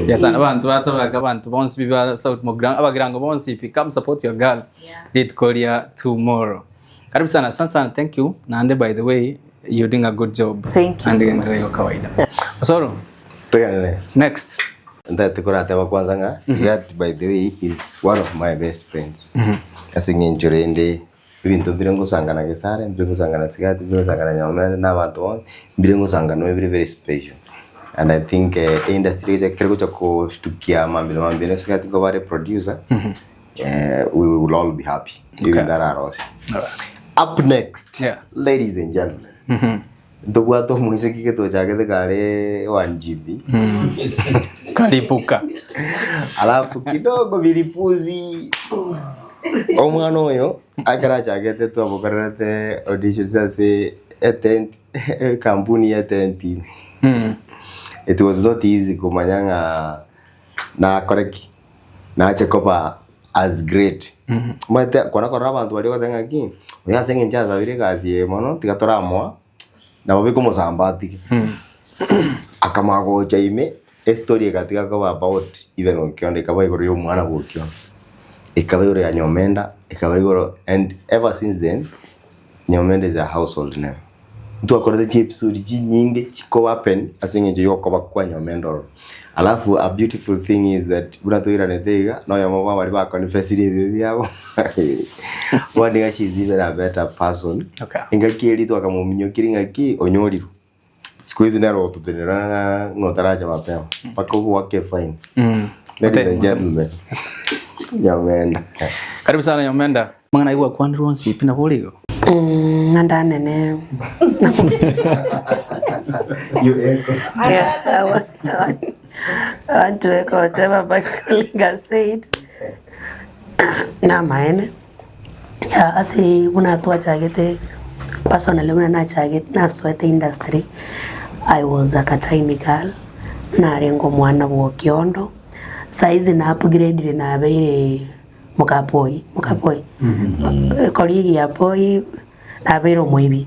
Yes, and abantu bonsi biba South Mogram abagrango bonsi come support your girl. Lead Korea tomorrow. Karibu sana, sana, thank you. Nande, by the way, you're doing a good job. Thank you. And so kawaida. Soro. Next. Ndate kurate wa kwanza nga Sigati by the way is one of my best friends. Kasinge njurende ibintu birengo sangana gesare birengo sangana Sigati birengo sangana nyamana n'abantu birengo sangana very special. And I think industry is kero chako stukia mambile Sigati go bare producer. We will all be happy. Even that are us. Up next, ladies and gentlemen. Ndobuwa to muiseki ke to chake de kare 1 GB. Kalipuka. Alafu kidogo vilipuzi. Omwana oyo akara chake te to abokarate audition sase attend kampuni ya team. It was not easy kumanyanga na koreki na chekopa as great. Mate kona kora abantu bali kotenga ki. Oya senga nchaza bire kazi mono tigatora mwa. Na babe como sambati. Akamago chaime story katika kwa about even ukionde kaba igoro yo mwana gukyo. Ikaba igoro ya Nyomenda, ikaba igoro and ever since then Nyomenda is a household name. mtu akorete chips uri nyingi chiko wapen asinge jo yokoba kwa nyomendo. Alafu a beautiful thing is that unatoira nethega no ya mama wali ba confess ile yabo. Wadi ga she's even a better person. Okay. Ingakiri to akamuminyo kiringa ki onyoriru. Siku hizi naro tutenera ngotaraja mapema. Pako wake fine. Ladies and gentlemen. Nyomenda. Karibu sana Nyomenda. Mangana igwa kwandru onsi pina boligo. Nganda nene. You echo. Yeah, I want to echo whatever my colleague has said. Na maene. Ya asi una tua chagete personally una na chagete na sweat industry. I was a tiny girl. Na rengo mwana wa Kiondo. Saizi na upgrade na beire mukapoi. Koligi ya poi na beiro moibi.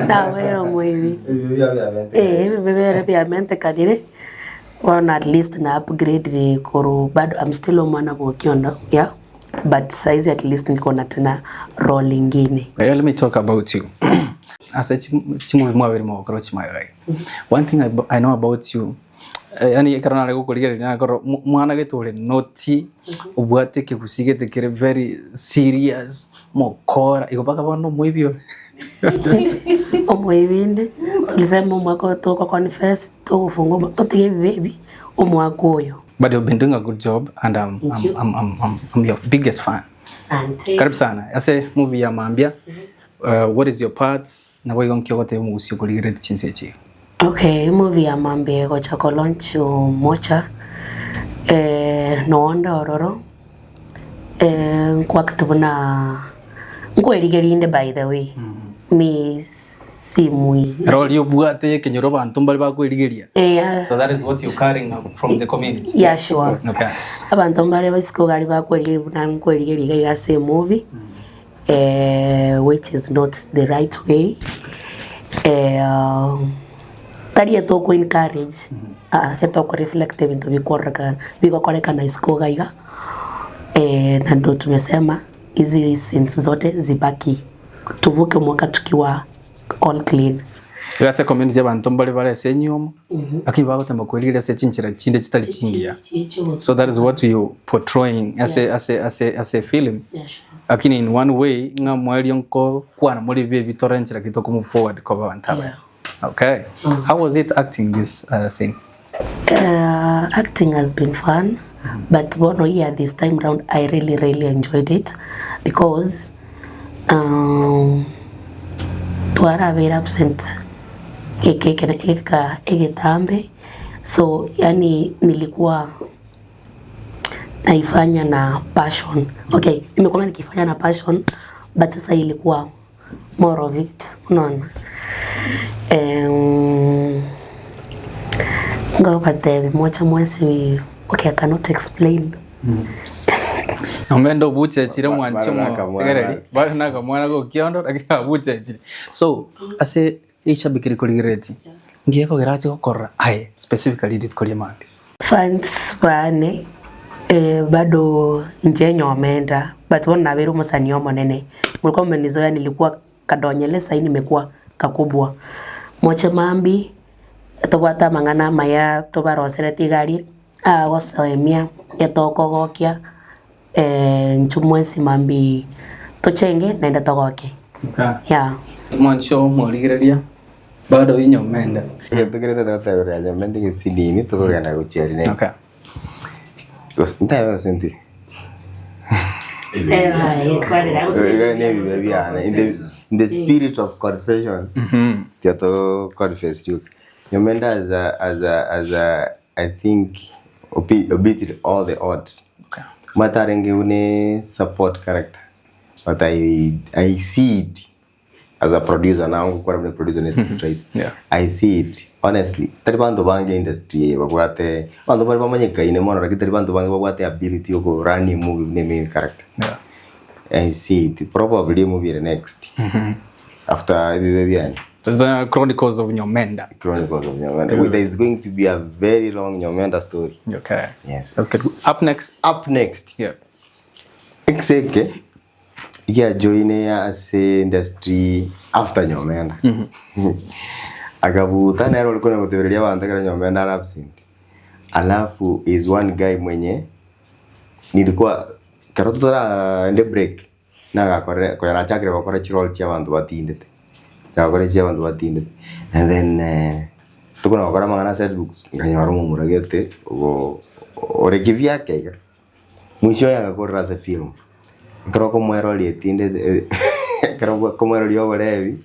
Na beiro moibi. Bebe biamente kadire. Or at least na upgrade koro bado I'm still mwana wa Kiondo, yeah. But size at least niko na tena role ingine. Let me talk about you. As a chimu mwabiri mo krochi mai. One thing I know about you, yani karana lego kuligera na koro mwana getole noti ubwate ke kusige tekere very serious mokora ikopaka bano mwibyo. Omwibinde tulisema mwako to confess to fungo to baby omwakoyo. But you've been doing a good job and I'm your biggest fan. Asante. Karibu sana. Ase movie ya Mambia. What is your part? Na wewe ngiokote musi kuligere chinsechi. Okay, movie ya Mambia go cha launch mocha no onda ororo kwa kitubuna ngwerigerinde by the way. Me simui. Role you bwate kenyoro bantu bali bakwerigeria. Yeah. So that is what you're carrying from the community. Yeah, sure. Okay. Abantu bali basiko gali bakwerigeria nkwerigeria ya say movie. Which is not the right way. Tari to ko encourage to ko reflective into biko na isko gaiga na ndo tumesema hizi sins zote zibaki tuvuke mwaka tukiwa all clean. Yase community abantu bali bale senyoma akini bagote makwelire se chinchira chinde chitali chingia. So that is what you portraying as a film. Yeah, sure. Akini in one way nga mwali yonko kwana muri baby torenchira kitoko move forward kwa bantaba. Yeah. Okay. How was it acting this scene? Acting has been fun, but this time round I really enjoyed it because tuara very absent egetambe, so yani nilikuwa naifanya na passion. Okay, nimekuwa nikifanya na passion, but sasa ilikuwa more of it, unaona. Mocha mwesi, okay, I cannot explain. Amendo buche chire mwanchimo tegereri bali naka mwana go Kiondo akika buche chire. So ase ishabikiri kuligireti ngiyeko geraje gukora ai specifically dit kuri Mambia fans bane bado nje Nyomenda but wona beru musani omonene mulikuwa mmenizoea nilikuwa kadonyele sasa nimekuwa kakubwa moche Mambi tobata mangana maya tobarosere tigari gosoemia yatoko gokia nchumwesi Mambi tochenge naenda togoke. Okay. Yeah. Mwancho moligereria bado Nyomenda. Tugerete tataura Nyomenda ngisidini tukogana gucheri ne. Okay. Ntayo senti. In the spirit of confessions, tiato confess you. Nyomenda as a I think beat all the odds. Okay. Matarenge une support character, but I see it as a producer now. Kwa mna producer nesta right. Yeah. I see it honestly. Talibanto bange industry babwate bantu bali bamanyeka ine mona rakita talibanto bange babwate ability of running movie ne main character. Yeah. I see it probably movie next. After EBIBE BIANE. So the Chronicles of Nyomenda. Chronicles of Nyomenda. There is going to be a very long Nyomenda story. Okay. Yes. That's good. Up next. Up next. Yeah. Exeke ikia join as industry after Nyomenda. Akavuta na alikuwa anakutebereria abantu kera Nyomenda absent. Alafu is one guy mwenye nilikuwa karo tutora ende break na gakore ko yana chakire gakora chirol chia abantu batindete. Chakore chia abantu batindete. And then tukuna gakora mangana set books nganyoro mu muragete ore kivya kega. Mwisho yakakora za film. Karo ko mwero lietinde karo ko mwero lyo bolevi.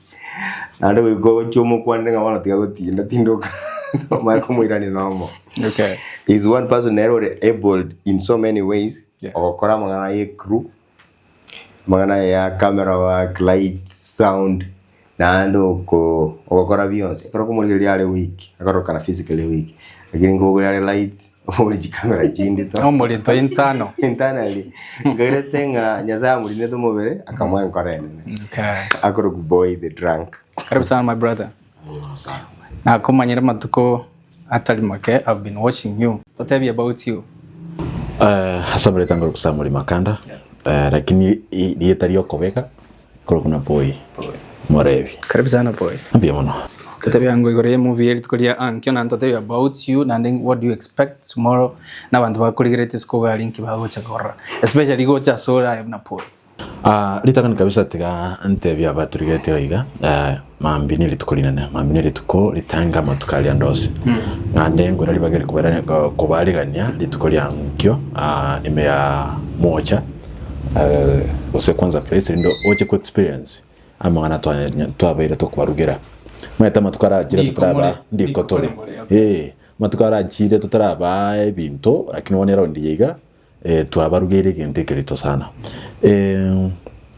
Ando go chomo kwande ngabana tiga tinda tindoka. Michael Mwirani normal. Okay. He's one person able in so many ways. Okora mangana ye crew. Mangana ya camera work, light, sound. Na ando ko okora Beyonce. Karo kumuli yale week. Akaro kana physically week. Lakini ngo yale lights, muri camera jindi to. Omuli to intano. Internally. Ngere tenga nyaza muri nedo mobere akamwa nkorene. Okay. Akoro boy the drunk. Karibu sana my brother. Na kumanyira matuko atali make, I've been watching you. So tell me about you. Hasabere tango kusamuli makanda. Lakini dietario kobeka kolo kuna boy morevi. Karibu sana boy. Ambia mono. Tatabi yango igore movie yeri tukoria ankyo na tatabi about you and then what do you expect tomorrow na bantu bakurigirete skoga linki bago chakora. Especially go cha sora na boy. Litaka kabisa tiga ntebya baturigete oiga mambini litukolinana mambini lituko litanga matukali andose ngande ngora libagere kubaranya kubarigania litukolia nkyo ime ya moja ose kwanza place ndo oche ku experience amangana twabaire to kubarugera mweta matukara jira tutraba ndikotole matukara jira tutraba ebinto lakini wonera ndiyiga twabarugere gentekerito sana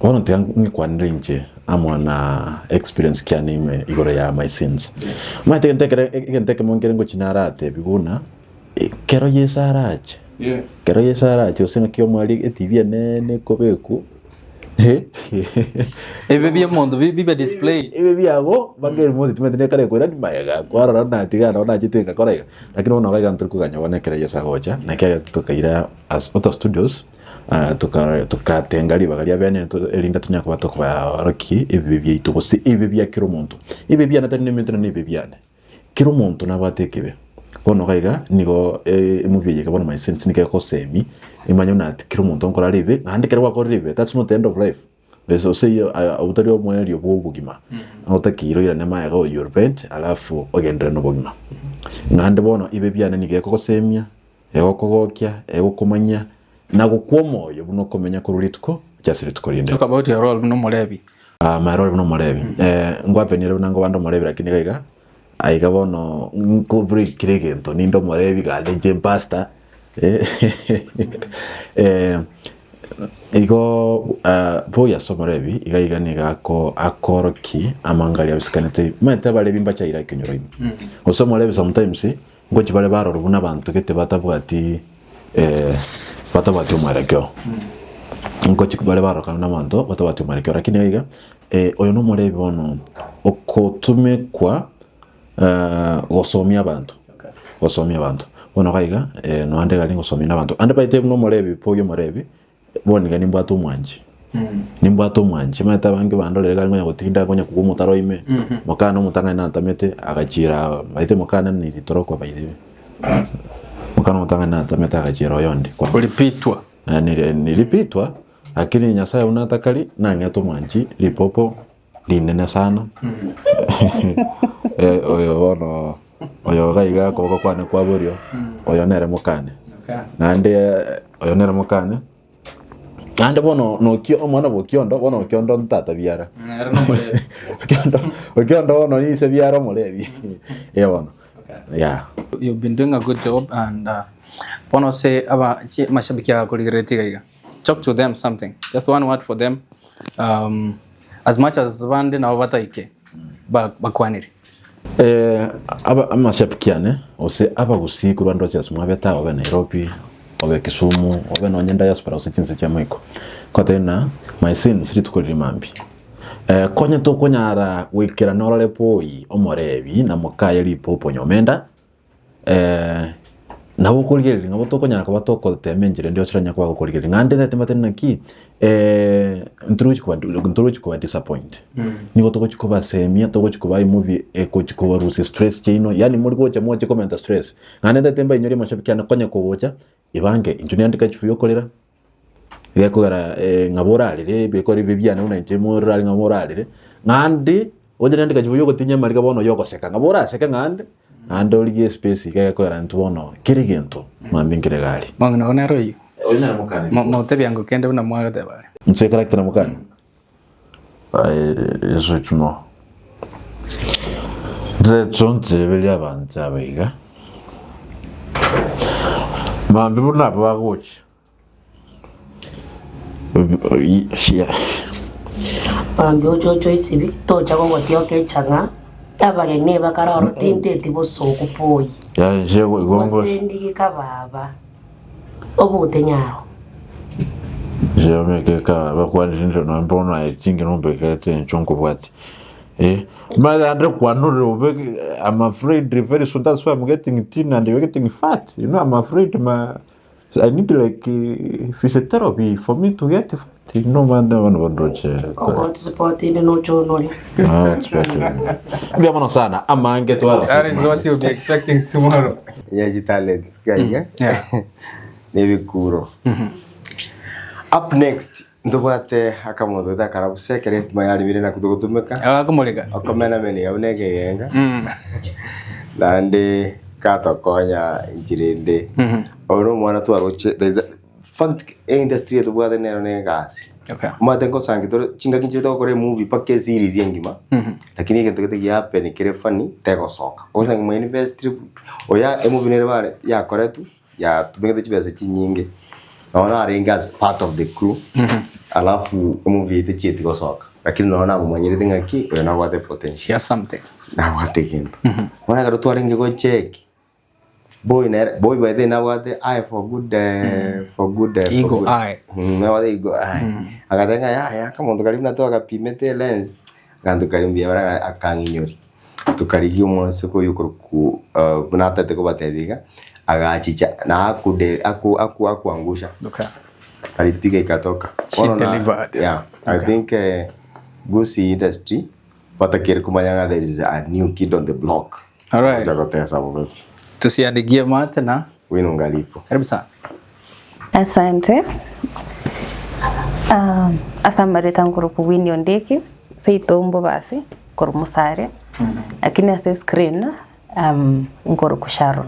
ono ngi kwanire nje amwana experience kyane igoro ya my sins mate ngenteke mongere ngo chinarate biguna kero yesaraje kero yesaraje usenga kyo mwali TV nene kobeku ebe bia mondo bibe display ebe biago bagere mondo tumetene kare ko radi mayaga kwara na tiga na chitenga korega lakini ono ga ntuko ganya wana kero yesagoja na kya tukaira as OTA Studios tukatenga libagaria bene elinda tunyako batoko ba roki ebibye itogose ebibya kiro muntu ebibya natani nementana nebibyane kiro muntu nabatekebe bono gaiga nigo movie yega bono my sense nike ko semi imanyo nat kiro muntu nkora live ande kero wako live that's not the end of life so say utari omweli obugima utakiro ira nema yago your bed alafu ogendere no bugima ngande bono ebibyane nike ko semia egokogokya egokomanya nago kwomoyo buno komenya ko rulitko cyasire tukorinde. Talk about your role no molebi. My role no molebi. Ngwapenire nango bando molebi lakini gaiga aiga bono nkubri kiregento nindo molebi ga legend pasta. Igo boya so molebi iga niga ko akoroki amangali abisanete mete bale bimba chaira kinyoro. Oso molebi sometimes ngochi bale baro rubuna bantu kete batabwati batabati umarekyo ngo chikubale baroka na manto batabati umarekyo lakini yiga oyo no molebi bono okotumekwa gosomia abantu bono gaiga no ande gali gosomia abantu ande baite no molebi poyo molebi boniga nimbwato mwanje nimbwato mwanje mata bangi bandolere gali ngonya gutinda ngonya kugumutaro ime mukana mutanga na tamete agachira baite mukana ni litoroko baide mukana mutanga na tamete agachira yonde kwa kulipitwa nilipitwa lakini Nyasaye unatakali na nyato mwanji lipopo linene sana oyo gaiga ko kwane kwa burio oyo nere mukane ngande oyo nere mukane ngande bono no kio omwana bokiondo bono kiondo ntata biara okiondo bono ni se biara molebi bono yeah, you've been doing a good job and bono say aba mashabiki yako ligireti gaiga talk to them something, just one word for them, as much as bande na bataike bakwaniri aba amashapikiane ose aba Gusii ku bantu cyase mwabeta obe Nairobi obe Kisumu obe no nyenda yaspara ose kinse cya mwiko kotena my sins ritukolira mambi konya to konyara wikira norale poi omorebi na mukaya lipo Nyomenda na gukurigirira ngabo tokonyana kwa toko temenjire ndio ciranya kwa gukurigirira ngande ndete matena ki nturuchi kwa disappoint nigo toko chikuba semia toko chikuba movie eko chikuba rusi stress chino yani muri gocha moche comment stress ngande ndete mba inyori mashabiki anakonya kugocha ibange injuni andika chifuyo kolera yakugara ngaborarire bekori bibyana una nchemorari ngaborarire ngande oje ndika chifuyo gotinya marika bono yoko seka ngabora seka ngande ando ligie space kaya ntubono kiri gento mambingire gari mangana ona royo oina mukani mo tebyango kende una mwaga tebale mse character mukani eso chuno de chonte belia banja beiga mambi buna bagochi mambi ojojo isibi toja gogotio kechanga abageni bakararo tinteti bosoko poi ya njego igongo sendiki kababa obute nyaro jome keka bakwanjinje no mbona etingi no bekete nchonko bwati but andre kwanu I'm afraid very soon that's why I'm getting thin and you're getting fat, you know. I'm afraid I need like physiotherapy for me to get fat, you know. Man support in no journal biamono sana ama get well. That is what you'll be expecting tomorrow. Yeah, talents guy. Yeah. Maybe kuro. Up next ndubate akamodo da karabuse kerest mayari mire na kutogotumeka akamoleka akamena meni abunege yenga lande kata konya injirende oro mwana tu aroche there is a fun industry to bwade ne gasi okay mate ko sangi to chinga kinje to kore movie pakke series yengima lakini kento kete ya peni kire funny tego soka osangi mo industry oya movie ne bare ya koretu ya tubenge chibese chinyinge naona arenga as part of the crew alafu movie ite cheti go soka lakini naona mumanyire ngaki na wate potential ya something na wate kintu wana gato twarenge go check boy by then na wate eye for good ego eye na wate ego eye akatenga ya kama ndo karibu na to akapimete lens gandu karimbia bara akanginyori tukarigi umunsi ko yuko ku bunata ko batediga agachicha na akuangusha okay alipiga ikatoka she delivered. Yeah, okay. I think Gusii industry watakiri kumanyanga there is a new kid on the block. All right, Jakotesa bobe tusiandigie mate na wino ngalipo. Karibu sana. Asante. Asambare tanguru kuwini ondeki seitombo basi korumusare lakini ase screen ngoro kusharon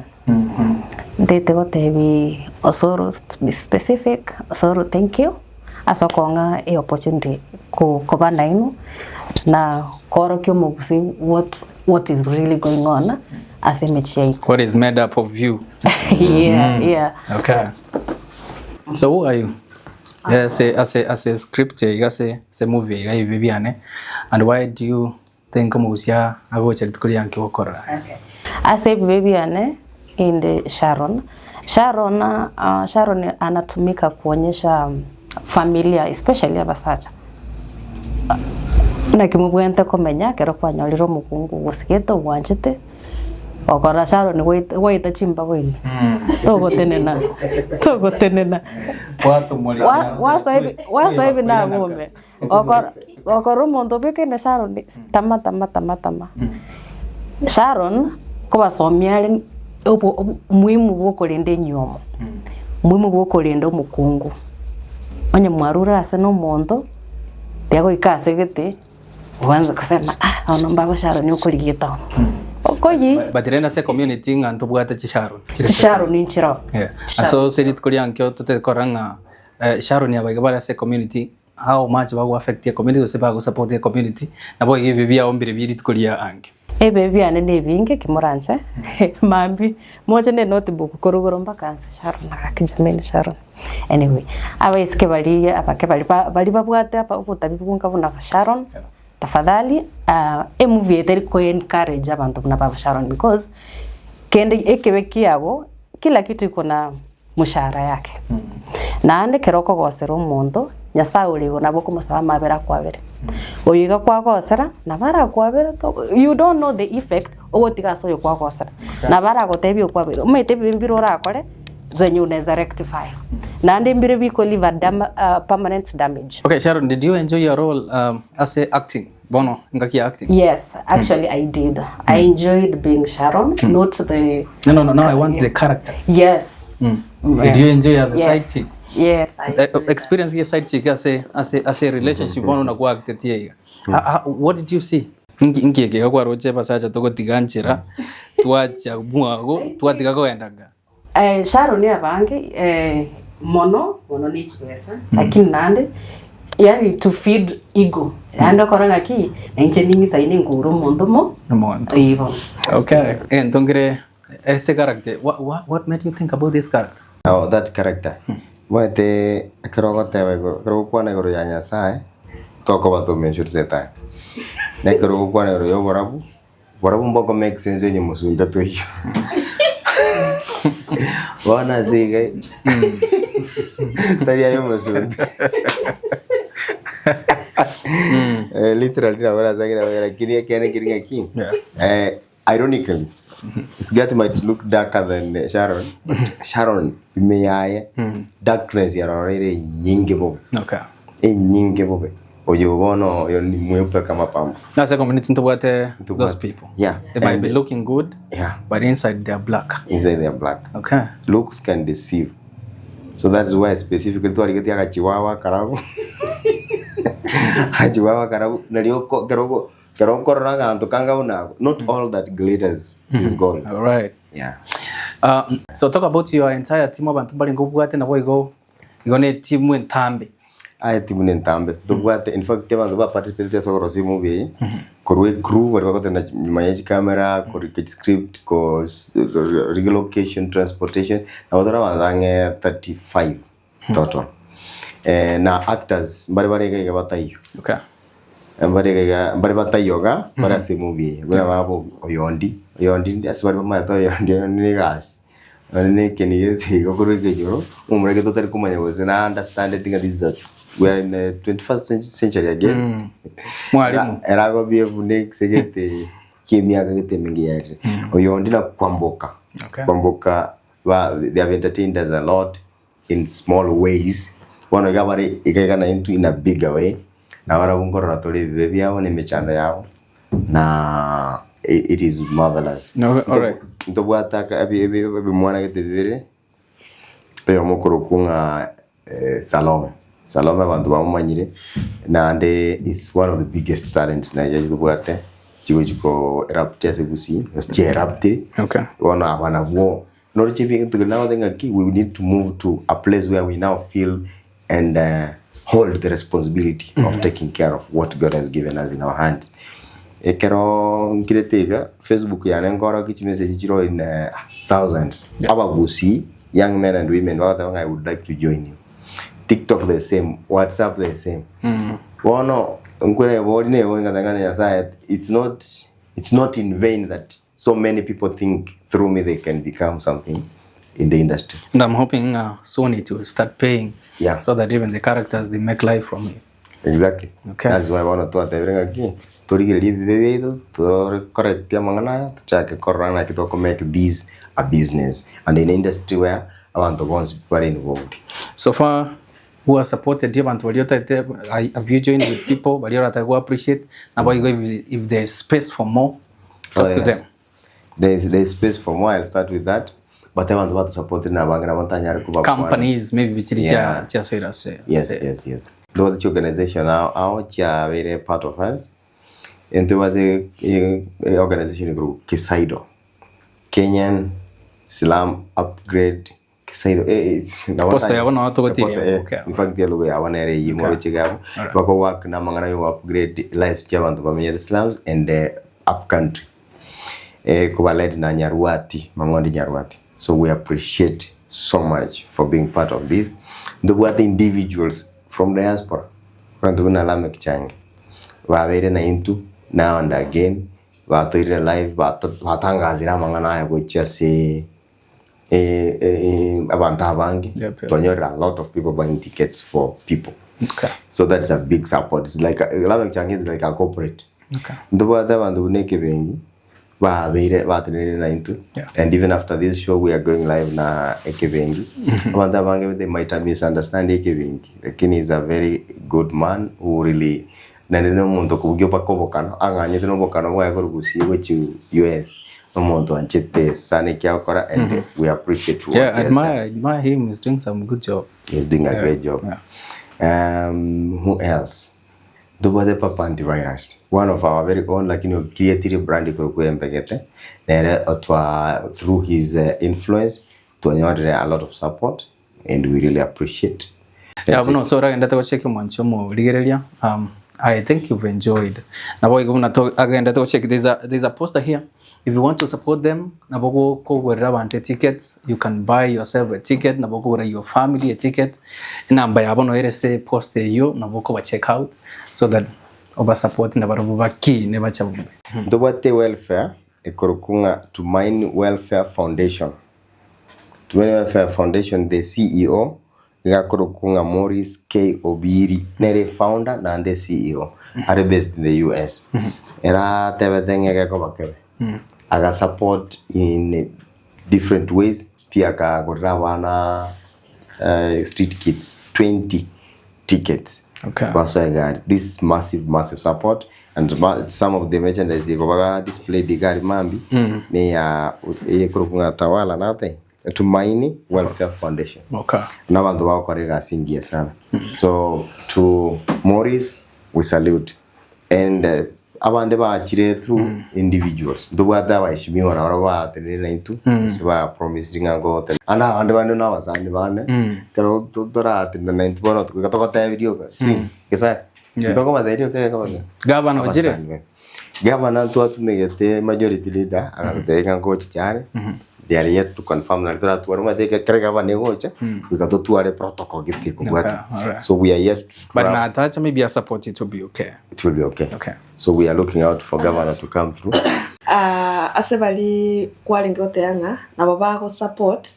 ndete gotebi osoro to be specific osoro thank you asokonga e opportunity ko bana inu na koro kyo mugusi what is really going on as a mechi what is made up of you. Yeah. Okay, so who are you? As a script as a movie EBIBE BIANE, and why do you think mugusia agocha tukuri yanki okora? Okay, as EBIBE BIANE in the Sharon anatumika kuonyesha familia especially abasacha na kimubwente komenya kero kwanyoliro mukungu gusigeto wanjete okora Sharon waita chimba wini togotenena watu moli wasa hivi na ngome okora mondo beke na Sharon tama Sharon kwa somiali muhimu bwokolende nyomo muhimu bwokolende mukungu onye mwarura ase no mondo yago ikase gete ubanza kusema ono mbaba Sharon ni ukoligita okoyi batirena se community nganto bwata Sharon ni nchiro so serit koliankyo tote koranga Sharon yabaga bara se community how much bago affect the community se bago support the community na boy EBIBE ya ombire birit kolia anke EBIBE BIANE ne binge kimuranche mambi moja ne notebook korugoro mpaka Sharon akijameni Sharon anyway abaisike bali abake bali babwate apa ubutabikunga buna Sharon tafadhali movie eteri ko encourage abantu na baba Sharon because kende ekebeki yabo kila kitu iko na mushahara yake na ande keroko gosero umuntu nyasaye uri nabo kumusaba mabera kwabere oyiga kwa gosera na bara kwa bera you don't know the effect ogotiga so kwa gosera na bara gotebi kwa bera umete bimbiro rakore zenyu unaweza rectify na ndimbire biko liver permanent damage. Okay, Sharon, did you enjoy your role as a acting? Bono, ngaki acting? Yes, actually I did. I enjoyed being Sharon, not the... No, I want the character. Yes. Did you enjoy as a side chick? Yes, I experience as a side chick as a relationship bono na kwa actetia. What did you see? Ngiye kwa roche pasaja toko tiganchira tuacha muago tuatiga ko endaga. Sharon ya bangi mono ni chwesa lakini nande yani to feed ego ando koranga ki enche ningi saini nguru mondomo ivo. Okay, entongere ese character, what made you think about this character? Oh, that character. Wate krogo tewe krogo kwana goro ya Nyasaye toko bato mention setan. Ne krogo kwana goro yo borabu mboko make sense yenye musunda to hiyo. Wana sige. Tadi ayo musunda. Literally na wala zangira wala kini kiringa king. Ironically, Sgati might look darker than Sharon, but Sharon imeyaye darkness ya rorere nyingi bobe. Okay. Nyingi bobe. Oyo bono yo ni mweupe kama pamba. That's a community to what those people. Yeah. They might be looking good. Yeah. But inside they are black. Inside they are black. Okay. Looks can deceive. So that's why specifically to aligeti aga chiwawa karabu. Chiwawa karabu nalioko kerogo. Not all that glitters is gold. All right. Yeah. So talk about your entire team of Antubali Ngubwate na go ne team in Tambe. I team in Tambe. In fact, they want to participate in the movie. Korwe crew, where we got the camera, korwe script, relocation, transportation. Now there are 35 total. Now actors, okay. Bari batayoga bara se movie bara babo oyondi asi bari bamato oyondi ni gas ne keni go kurege joro umrege to tar kumanya was na understand this is we are in the 21st century I guess mwalimu era go bie funek segete kimia gete mingi yake oyondi na kwamboka they have entertained us a lot in small ways wana gabari ikagana into in a bigger way. Na wala ungorora tole baby yao ni mechando yao na it is marvelous. No, all right. Ntobu ataka abi mwana gete vire pe omukuru kunga Salome bantu bamumanyire na ande is one of the biggest talents na yaje tubwate chiko rapte se Gusii was rapte. Okay. Wana wo no chivi tugana wadenga ki we need to move to a place where we now feel and hold the responsibility of taking care of what God has given us in our hands. Ekero nkiretega Facebook ya ngora kichi message jiro in thousands. Aba Gusii, young men and women, I would like to join you. TikTok the same, WhatsApp the same. Wono nkure bodine wonga tangana ya side. It's not in vain that so many people think through me they can become something in the industry. And I'm hoping Sony to start paying, so that even the characters they make life from it. Exactly. Okay. That's why I want to everything again. To really be to correct your mangana to check corona to make this a business and in an industry where I want the ones very involved. So far, who are supported you and have you joined with people but you appreciate about if there's space for more, talk to them. There's space for more. I'll start with that. But I want to support companies, maybe yes. The organization are very part of us. And the organization group Kisaido, Kenyan Slum Upgrade Kisaido. In fact, they look at one area you work na mangana upgrade lives jabantu bamenye the slums and the upcountry. Kubaled na Nyarwati, Mangondi Nyarwati. So we appreciate so much for being part of this. The what individuals from the diaspora, Rantuna Lamek Chang, Wavere na into now and again, Watoira live, Watanga Zira Mangana, which just say Abantabangi. A lot of people buying tickets for people. Okay. So that's a big support. It's like Love Chang is like a corporate. Okay. The other one the Neke Bengi. And even after this show, we are going live na Ekebengi. They might have misunderstand Ekebengi. Lakini is a very good man who really naneno muntu kugyopa kobokano anganye no bokano bwa Gusii which US no muntu anchete sane kyakora and we appreciate what I admire him. He's doing some good job. He's doing a great job. Who else? The Papa Antivirus, one of our very own, like creative brand through his influence to a lot of support, and we really appreciate. I think you've enjoyed. There's a poster here. If you want to support them, tickets, you can buy yourself a ticket. Your family a ticket. Poster you check out so that over support key never chabumbe. Dobate welfare ekorokunga to Mine Welfare Foundation. To Mine Welfare Foundation, the CEO Yakorokunga Morris K. Obiri, nere founder and the CEO, are based in the US. Era tevetenge gekobakebe. Aga support in different ways. Pia ka gorawana street kids 20 tickets. Okay. So I got this massive support, and some of the merchandise they go display the gari mambi ne ya ekorokunga tawala nate to Mine Welfare Foundation. Okay. Na bantu ba korega singia sana. So to Morris we salute, and abande ba chire through individuals. Do what that is me ora ba tenena into se ba promising ngo ana ande bande na wasani bane kero dora tenena into bono to kata video sim kesa ndoko ba video ke ka Governor ojire Governor to atumegete majority leader akateka ngo chichare. They are yet to confirm that protocol. So we are yet to but maybe a support, it will be okay. It will be okay. Okay. So we are looking out for Governor to come through. Asebali kwalingote yanga na baba support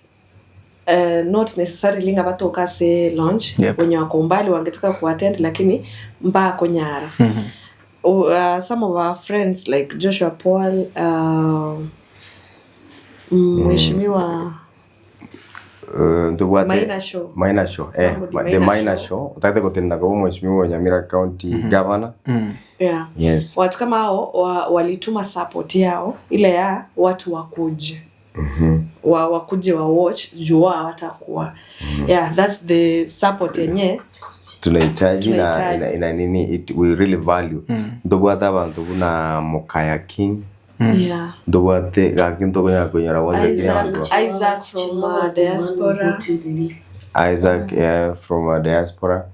not necessarily ngabatoka se launch wenye wako mbali wangetaka kuattend lakini mbako Nyara. Some of our friends like Joshua Paul, Mheshimiwa Minor show. The minor show. Utakete kutenda kwa Mheshimiwa Nyamira County Governor. Yeah. Yes. Watu kama hao walituma support yao ile ya watu wakuje. Wakuje wa watch jua watakuwa. Yeah, that's the support yenye tunahitaji na nini we really value. Ndobo hata bantu kuna Mokaya King. Yeah. Dobate gakinto kwenye kwenye rawande Isaac from diaspora. Isaac from diaspora.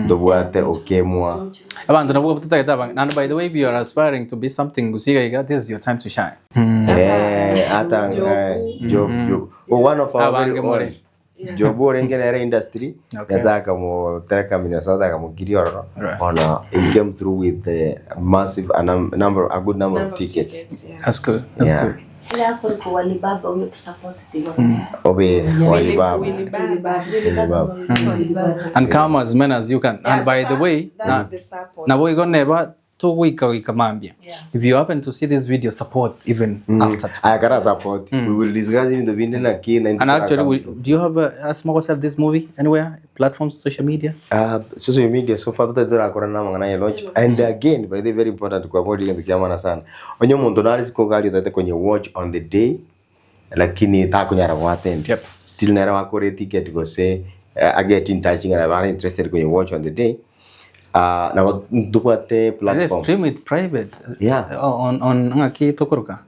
Dobate okemwa. Abantu nabuka tutageta and by the way, if you are aspiring to be something Gusii, this is your time to shine. Ata job. One of our very own Jobo Rengenera industry, Yazaka mo Tereka Minnesota Kamugirior. It came through with a massive a good number of tickets. Yeah. That's good. That's good. And come as many as you can. And by the way, now we're gonna never 2 weeks if you happen to see this video, support even after. I gotta support. We will discuss in the video and actually, do you have a small self this movie anywhere? Platforms, social media? Social media so far that launch. And again, by the very important to avoid the camera sana. Onyo montonari sikogali that kwenye watch on the day, lakini ta kunyara attend. Yep. Still nera wakore ticket go say I get in touch and I'm very interested kwenye watch on the day. Now do what platform stream it private. Yeah. On ngaki tokoruka.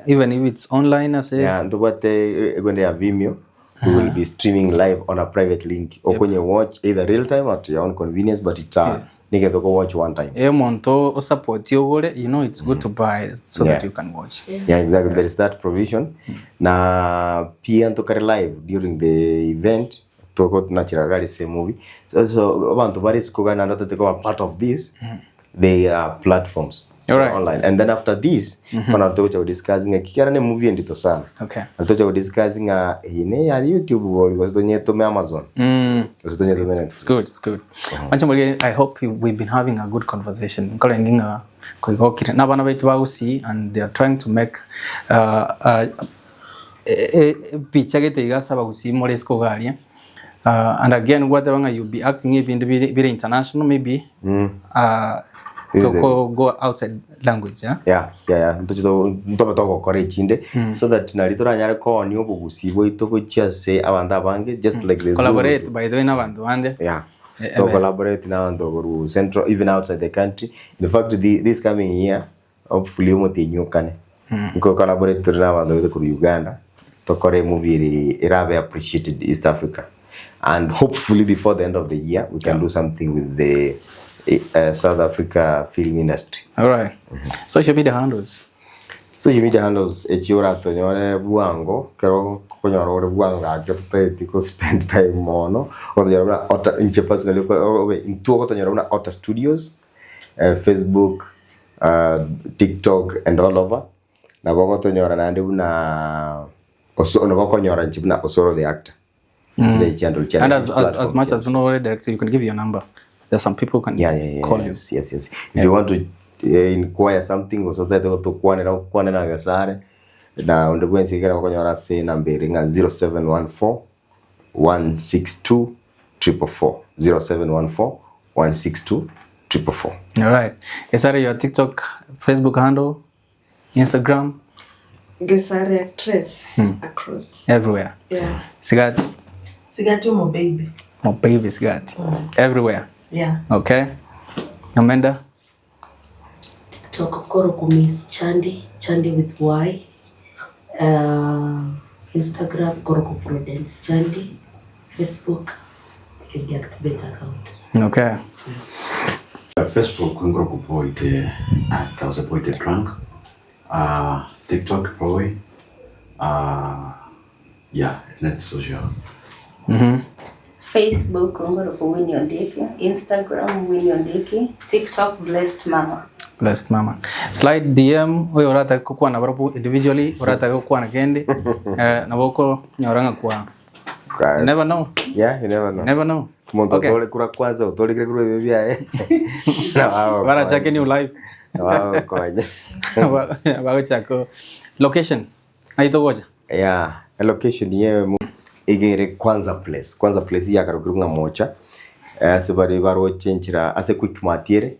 Even if it's online as do what when they have Vimeo, we will be streaming live on a private link. Or when you watch either real time or at your own convenience, but it's nigga to go watch one time. Monto support you know it's good to buy so that you can watch. Yeah, exactly. There is that provision. Na pia to carry live during the event. To go to natural movie. So abantu bari sikuga na ndoto take part of this. their platforms. Alright. Online. And then after this, when I thought I was discussing a kikara movie and ito sana. Okay. I thought I was discussing ine ya YouTube was donye to me Amazon. It's good. It's good. I hope we've been having a good conversation. Na bana baitu ba Gusii, and they are trying to make picha gete igasa ba Gusii more skogaria. And again, whatever you'll be acting even be international maybe. To go outside language, yeah? Yeah. Ntoma toko kore chinde, so that naritora nyare ko ni obo Gusii bo itoko chase abanda bange, just like the collaborate by the way na bandu ande. Yeah. To collaborate na bandu go central, even outside the country. In fact, this coming year, hopefully mo te nyokane. Ko collaborate na bandu go Uganda. To kore movie irabe appreciated East Africa. And hopefully before the end of the year, we can do something with the South Africa film industry. All right. Social media handles. Social media handles echiora tonyore buango kero konyora buanga jote ko spend time mono o tonyora OTA inche personally ko into tonyora OTA Studios, Facebook, TikTok and all over. Na boko tonyora na ndibuna oso no boko nyora nchibuna Osoro the actor. And as much as we know director, you can give your number. There's some people who can call you. Yes. If you want to inquire something, or so that to kwane na gasare na ndegwensi kera konyora se number nga 0714 162 444 0714 162 444. All right. Is that your TikTok, Facebook handle, Instagram? Gusii Actress across everywhere. Yeah. Sigati mo baby. Mo baby Sigati. Everywhere. Yeah. Okay. Amanda? TikTok Koroku Miss Chandi with Y. Instagram Koroku Prudence Chandi. Facebook deactivate account. Okay. Facebook Koroku Poite at was a Poite Drunk. TikTok probably. Yeah, it's not social. Facebook Koroku Winnie Ondeki, Instagram Winnie Ondeki, TikTok Blessed Mama. Blessed Mama. Slide DM wewe urata kukuwa na barabu individually, urata kukuwa na kendi na boko nyoranga kwa. You never know. Yeah, you never know. Never know. Monto tole kura kwanza, utole kire kura bebia Bara chake new life. Wow, konya. Bago chako. Location. Aito goja. Yeah, location ye igere kwanza place ya karugurunga mocha. Asibari baro chenchira ase quick matiere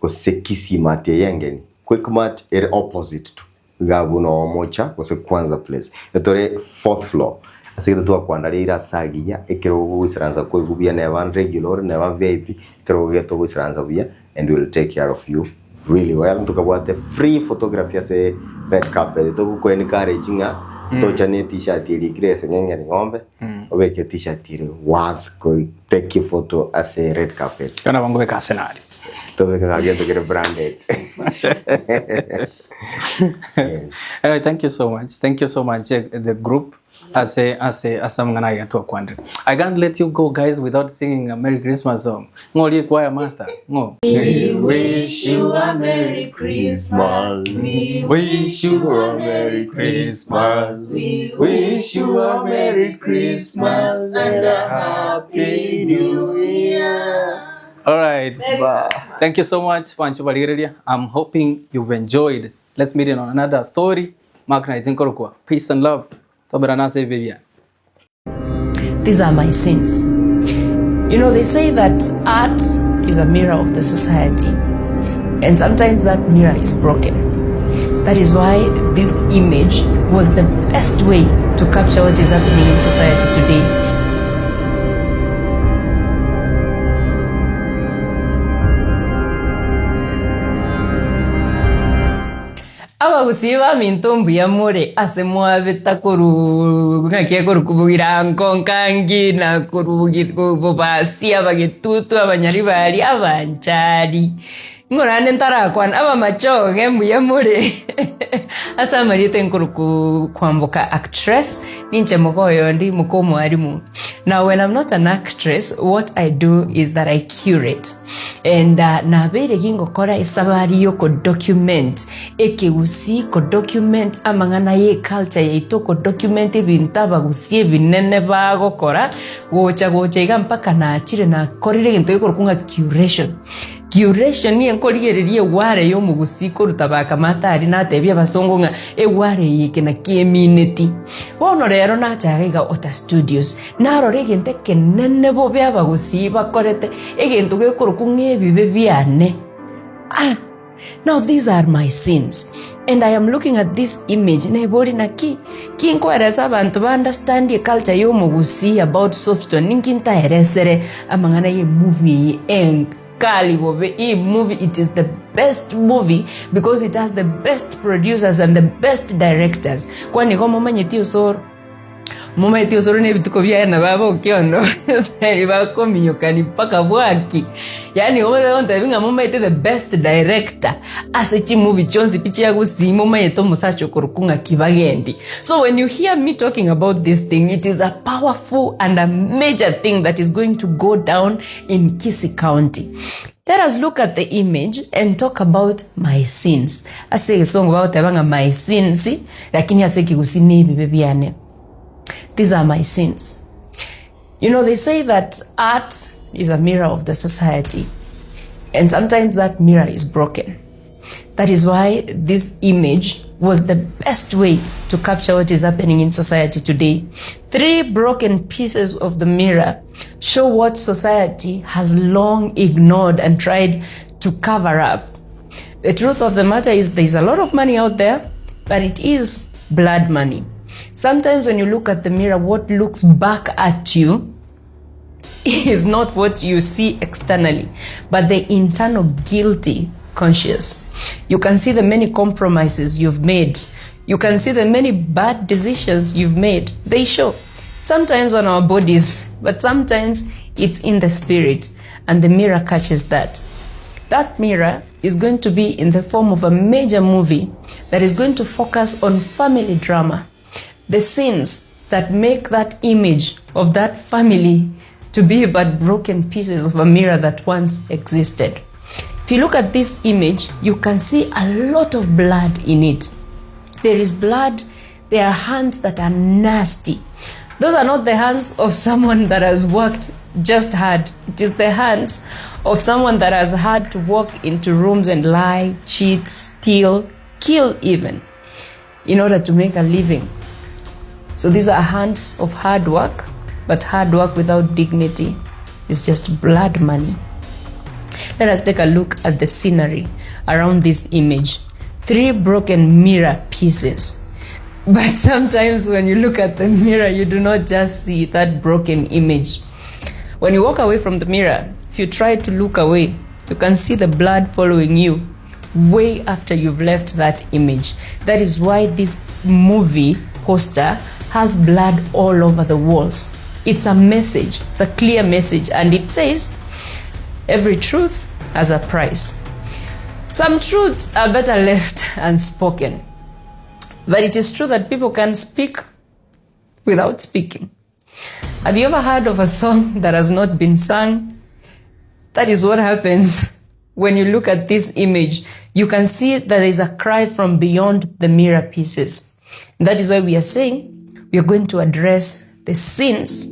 ko sekisi matie yengeni. Quick mat ere opposite to. Gabuno mocha ko se kwanza place. Etore 4th floor. Asige tu akwandarira sagiya ekero wisranza ko gubia never regular never VIP kero geto wisranza bia and will take care of you really well. Tukabwate free photography ase red carpet to ko encouraging to chane t-shirt iri grace ngenge ngombe obeke t-shirt iri worth ko take photo ase red carpet kana bango beka scenario to beka kagento kere branded. Yes. Anyway, thank you so much the group as a mngana to kwandre. I can't let you go guys without singing a Merry Christmas song. Ngoli choir master. Ngo. We wish you a Merry Christmas. We wish you a Merry Christmas. We wish you a Merry Christmas and a Happy New Year. All right. Thank you so much, Pancho Baliredia. I'm hoping you've enjoyed. Let's meet in on another story. Mark na itinkorokwa. Peace and love. These are my sins. You know, they say that art is a mirror of the society, and sometimes that mirror is broken. That is why this image was the best way to capture what is happening in society today. Gusii mintombu ya more asemwa beta koru ngakie koru kubugira nkonkangi na koru bobasi abagetutu abanyari bari abanchari ngorane ntarakwana aba macho ngembu ya more asa marite nkoru kwamboka actress ninche mogoyo ndi mukomo arimu. Now when I'm not an actress, what I do is that I curate. and nabere gingokora esabari yo ko document ekegusii ko document amangana ye culture yaito ko document ibintu abagusie binene bagokora gocha iga mpaka na achire na korire gintu gikorukunga curation ni enkorigererie ware yo mugusii korutabaka matari natebia basongo nga eware yike na kiemineti bono rero nachaga iga OTA Studios narore ginte kenene bo bya bagusii bakorete egintu gikorukunga EBIBE BIANE. Now these are my sins. And I am looking at this image. Nebori na kinkoereza abantu ba understand the culture yo mugusii about soapstone. Ninkinta eresere amangana ye movie kali bobe. E movie, it is the best movie because it has the best producers and the best directors. Kwani kwa mama nyetio soro. Mama eti osoro ne bituko bya na baba okiondo iba kominyokani paka bwaki yani omwe vinga mama eti the best director asechi movie chonzi pichi ya Gusii mama yeto musacho kurukunga kibagendi. So when you hear me talking about this thing, it is a powerful and a major thing that is going to go down in Gusii County. Let us look at the image and talk about my sins. Ase song about my sins lakini ase Gusii ne EBIBE BIANE. These are my sins. You know, they say that art is a mirror of the society. And sometimes that mirror is broken. That is why this image was the best way to capture what is happening in society today. 3 broken pieces of the mirror show what society has long ignored and tried to cover up. The truth of the matter is there's a lot of money out there, but it is blood money. Sometimes when you look at the mirror, what looks back at you is not what you see externally, but the internal guilty conscience. You can see the many compromises you've made. You can see the many bad decisions you've made. They show. Sometimes on our bodies, but sometimes it's in the spirit, and the mirror catches that. That mirror is going to be in the form of a major movie that is going to focus on family drama. The sins that make that image of that family to be but broken pieces of a mirror that once existed. If you look at this image, you can see a lot of blood in it. There is blood, there are hands that are nasty. Those are not the hands of someone that has worked just hard. It is the hands of someone that has had to walk into rooms and lie, cheat, steal, kill even, in order to make a living. So these are hands of hard work, but hard work without dignity is just blood money. Let us take a look at the scenery around this image. 3 broken mirror pieces. But sometimes when you look at the mirror, you do not just see that broken image. When you walk away from the mirror, if you try to look away, you can see the blood following you way after you've left that image. That is why this movie poster has blood all over the walls. It's a message, it's a clear message, and it says, every truth has a price. Some truths are better left unspoken, but it is true that people can speak without speaking. Have you ever heard of a song that has not been sung? That is what happens when you look at this image. You can see that there is a cry from beyond the mirror pieces. And that is why we are saying we are going to address the sins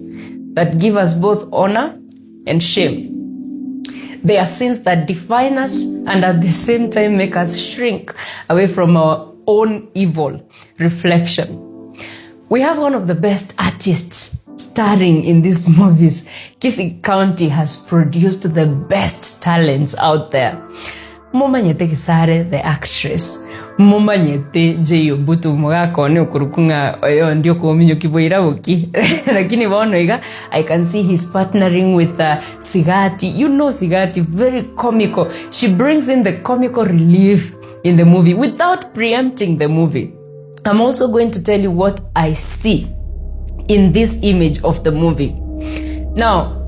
that give us both honor and shame. They are sins that define us and at the same time make us shrink away from our own evil reflection. We have one of the best artists starring in these movies. Gusii County has produced the best talents out there. Mumanyete Kisare, the actress. Mumanyete Jeyo Butu Mwako ne ukurukunga oyo ndio kuminyo kiboira buki. Lakini waonoiga, I can see he's partnering with Sigati. You know Sigati, very comical. She brings in the comical relief in the movie without preempting the movie. I'm also going to tell you what I see in this image of the movie. Now,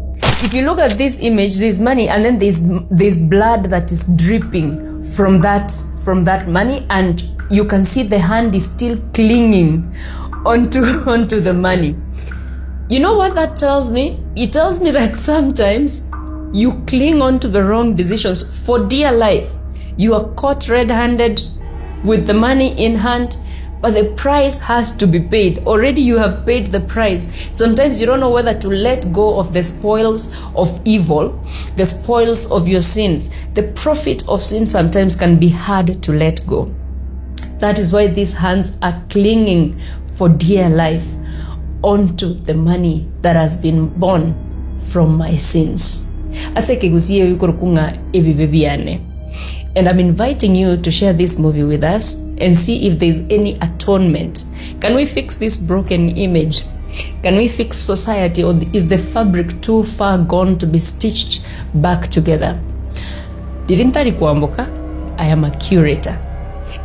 if you look at this image, there's money and then there's blood that is dripping from that money, and you can see the hand is still clinging onto the money. You know what that tells me? It tells me that sometimes You cling on to the wrong decisions for dear life. You are caught red-handed with the money in hand, but the price has to be paid. Already you have paid the price. Sometimes you don't know whether to let go of the spoils of evil, the spoils of your sins. The profit of sin sometimes can be hard to let go. That is why these hands are clinging for dear life onto the money that has been born from my sins. Aseke Gusii yukorukunga EBIBE BIANE. And I'm inviting you to share this movie with us and see if there's any atonement. Can we fix this broken image? Can we fix society, or is the fabric too far gone to be stitched back together? Dirintari Kuamboka, I am a curator.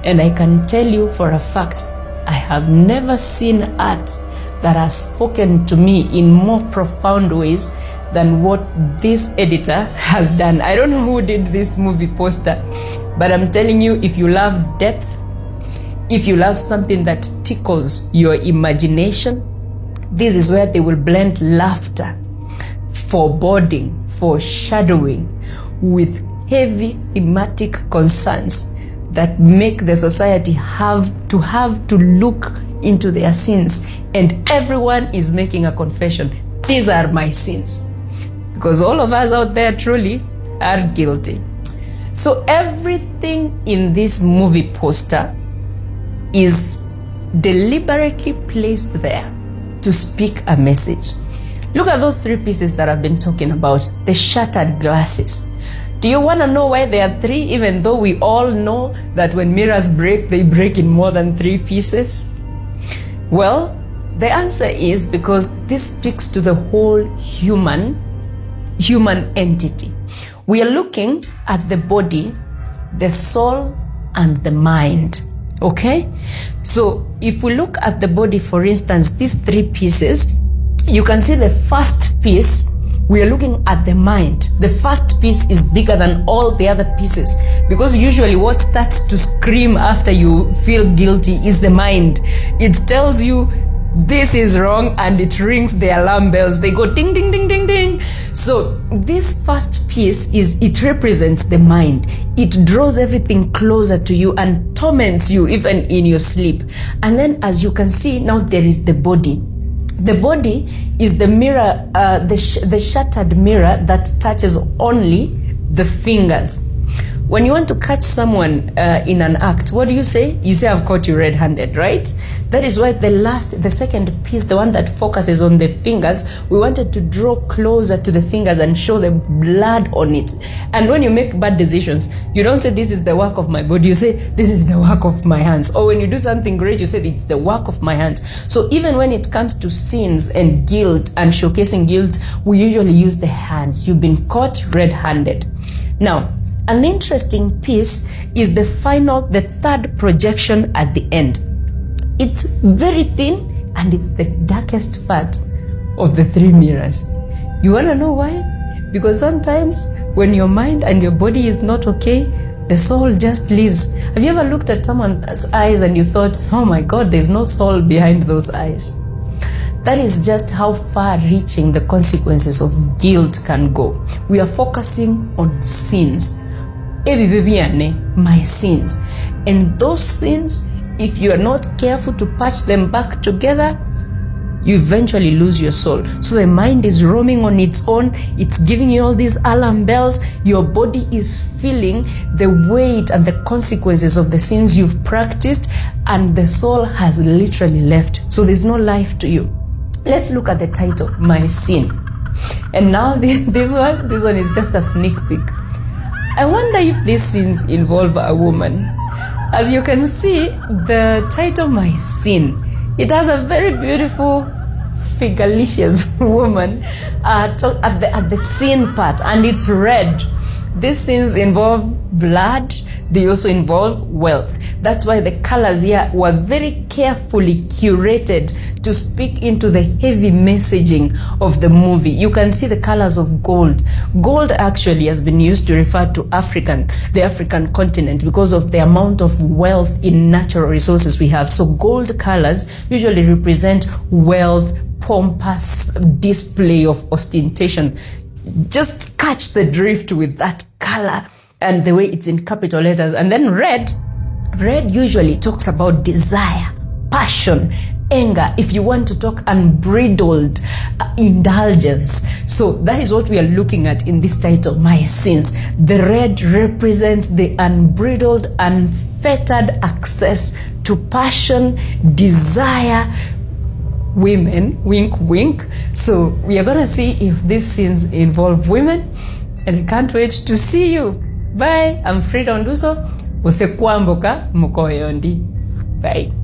And I can tell you for a fact, I have never seen art that has spoken to me in more profound ways than what this editor has done. I don't know who did this movie poster, but I'm telling you, if you love depth, if you love something that tickles your imagination, this is where they will blend laughter, foreboding, foreshadowing with heavy thematic concerns that make the society have to look into their sins, and everyone is making a confession. These are my sins. Because all of us out there truly are guilty. So everything in this movie poster is deliberately placed there to speak a message. Look at those 3 pieces that I've been talking about, the shattered glasses. Do you want to know why there are 3, even though we all know that when mirrors break, they break in more than 3 pieces? Well, the answer is because this speaks to the whole human entity. We are looking at the body, the soul, and the mind. Okay? So if we look at the body, for instance, these 3 pieces, you can see the first piece, we are looking at the mind. The first piece is bigger than all the other pieces, because usually what starts to scream after you feel guilty is the mind. It tells you this is wrong, and it rings the alarm bells. They go ding, ding, ding, ding, ding. So this first piece it represents the mind. It draws everything closer to you and torments you even in your sleep. And then, as you can see, now there is the body. The body is the mirror, the shattered mirror that touches only the fingers. When you want to catch someone in an act, what do you say? You say, I've caught you red-handed, right? That is why the second piece, the one that focuses on the fingers, we wanted to draw closer to the fingers and show the blood on it. And when you make bad decisions, you don't say, this is the work of my body. You say, this is the work of my hands. Or when you do something great, you say, it's the work of my hands. So even when it comes to sins and guilt and showcasing guilt, we usually use the hands. You've been caught red-handed. Now, an interesting piece is the third projection at the end. It's very thin, and it's the darkest part of the 3 mirrors. You want to know why? Because sometimes when your mind and your body is not okay, the soul just leaves. Have you ever looked at someone's eyes and you thought, oh my God, there's no soul behind those eyes? That is just how far-reaching the consequences of guilt can go. We are focusing on sins. EBIBE BIANE, my sins. And those sins, if you are not careful to patch them back together, you eventually lose your soul. So the mind is roaming on its own. It's giving you all these alarm bells. Your body is feeling the weight and the consequences of the sins you've practiced, and the soul has literally left. So there's no life to you. Let's look at the title, My Sin. And now this one is just a sneak peek. I wonder if these sins involve a woman. As you can see, the title, My Sin, it has a very beautiful, figurelicious woman at the sin part, and it's red. These sins involve blood. They also involve wealth. That's why the colors here were very carefully curated to speak into the heavy messaging of the movie. You can see the colors of gold. Gold actually has been used to refer to the African continent, because of the amount of wealth in natural resources we have. So gold colors usually represent wealth, pompous display of ostentation. just catch the drift with that color and the way it's in capital letters. And then red usually talks about desire, passion, anger, if you want to talk unbridled indulgence. So that is what we are looking at in this title, My Sins. The red represents the unbridled, unfettered access to passion, desire, women, wink wink. So we are gonna see if these sins involve women, and I can't wait to see you. Bye. I'm Frida Onduso. Usekwamboka mukoyondi. Bye.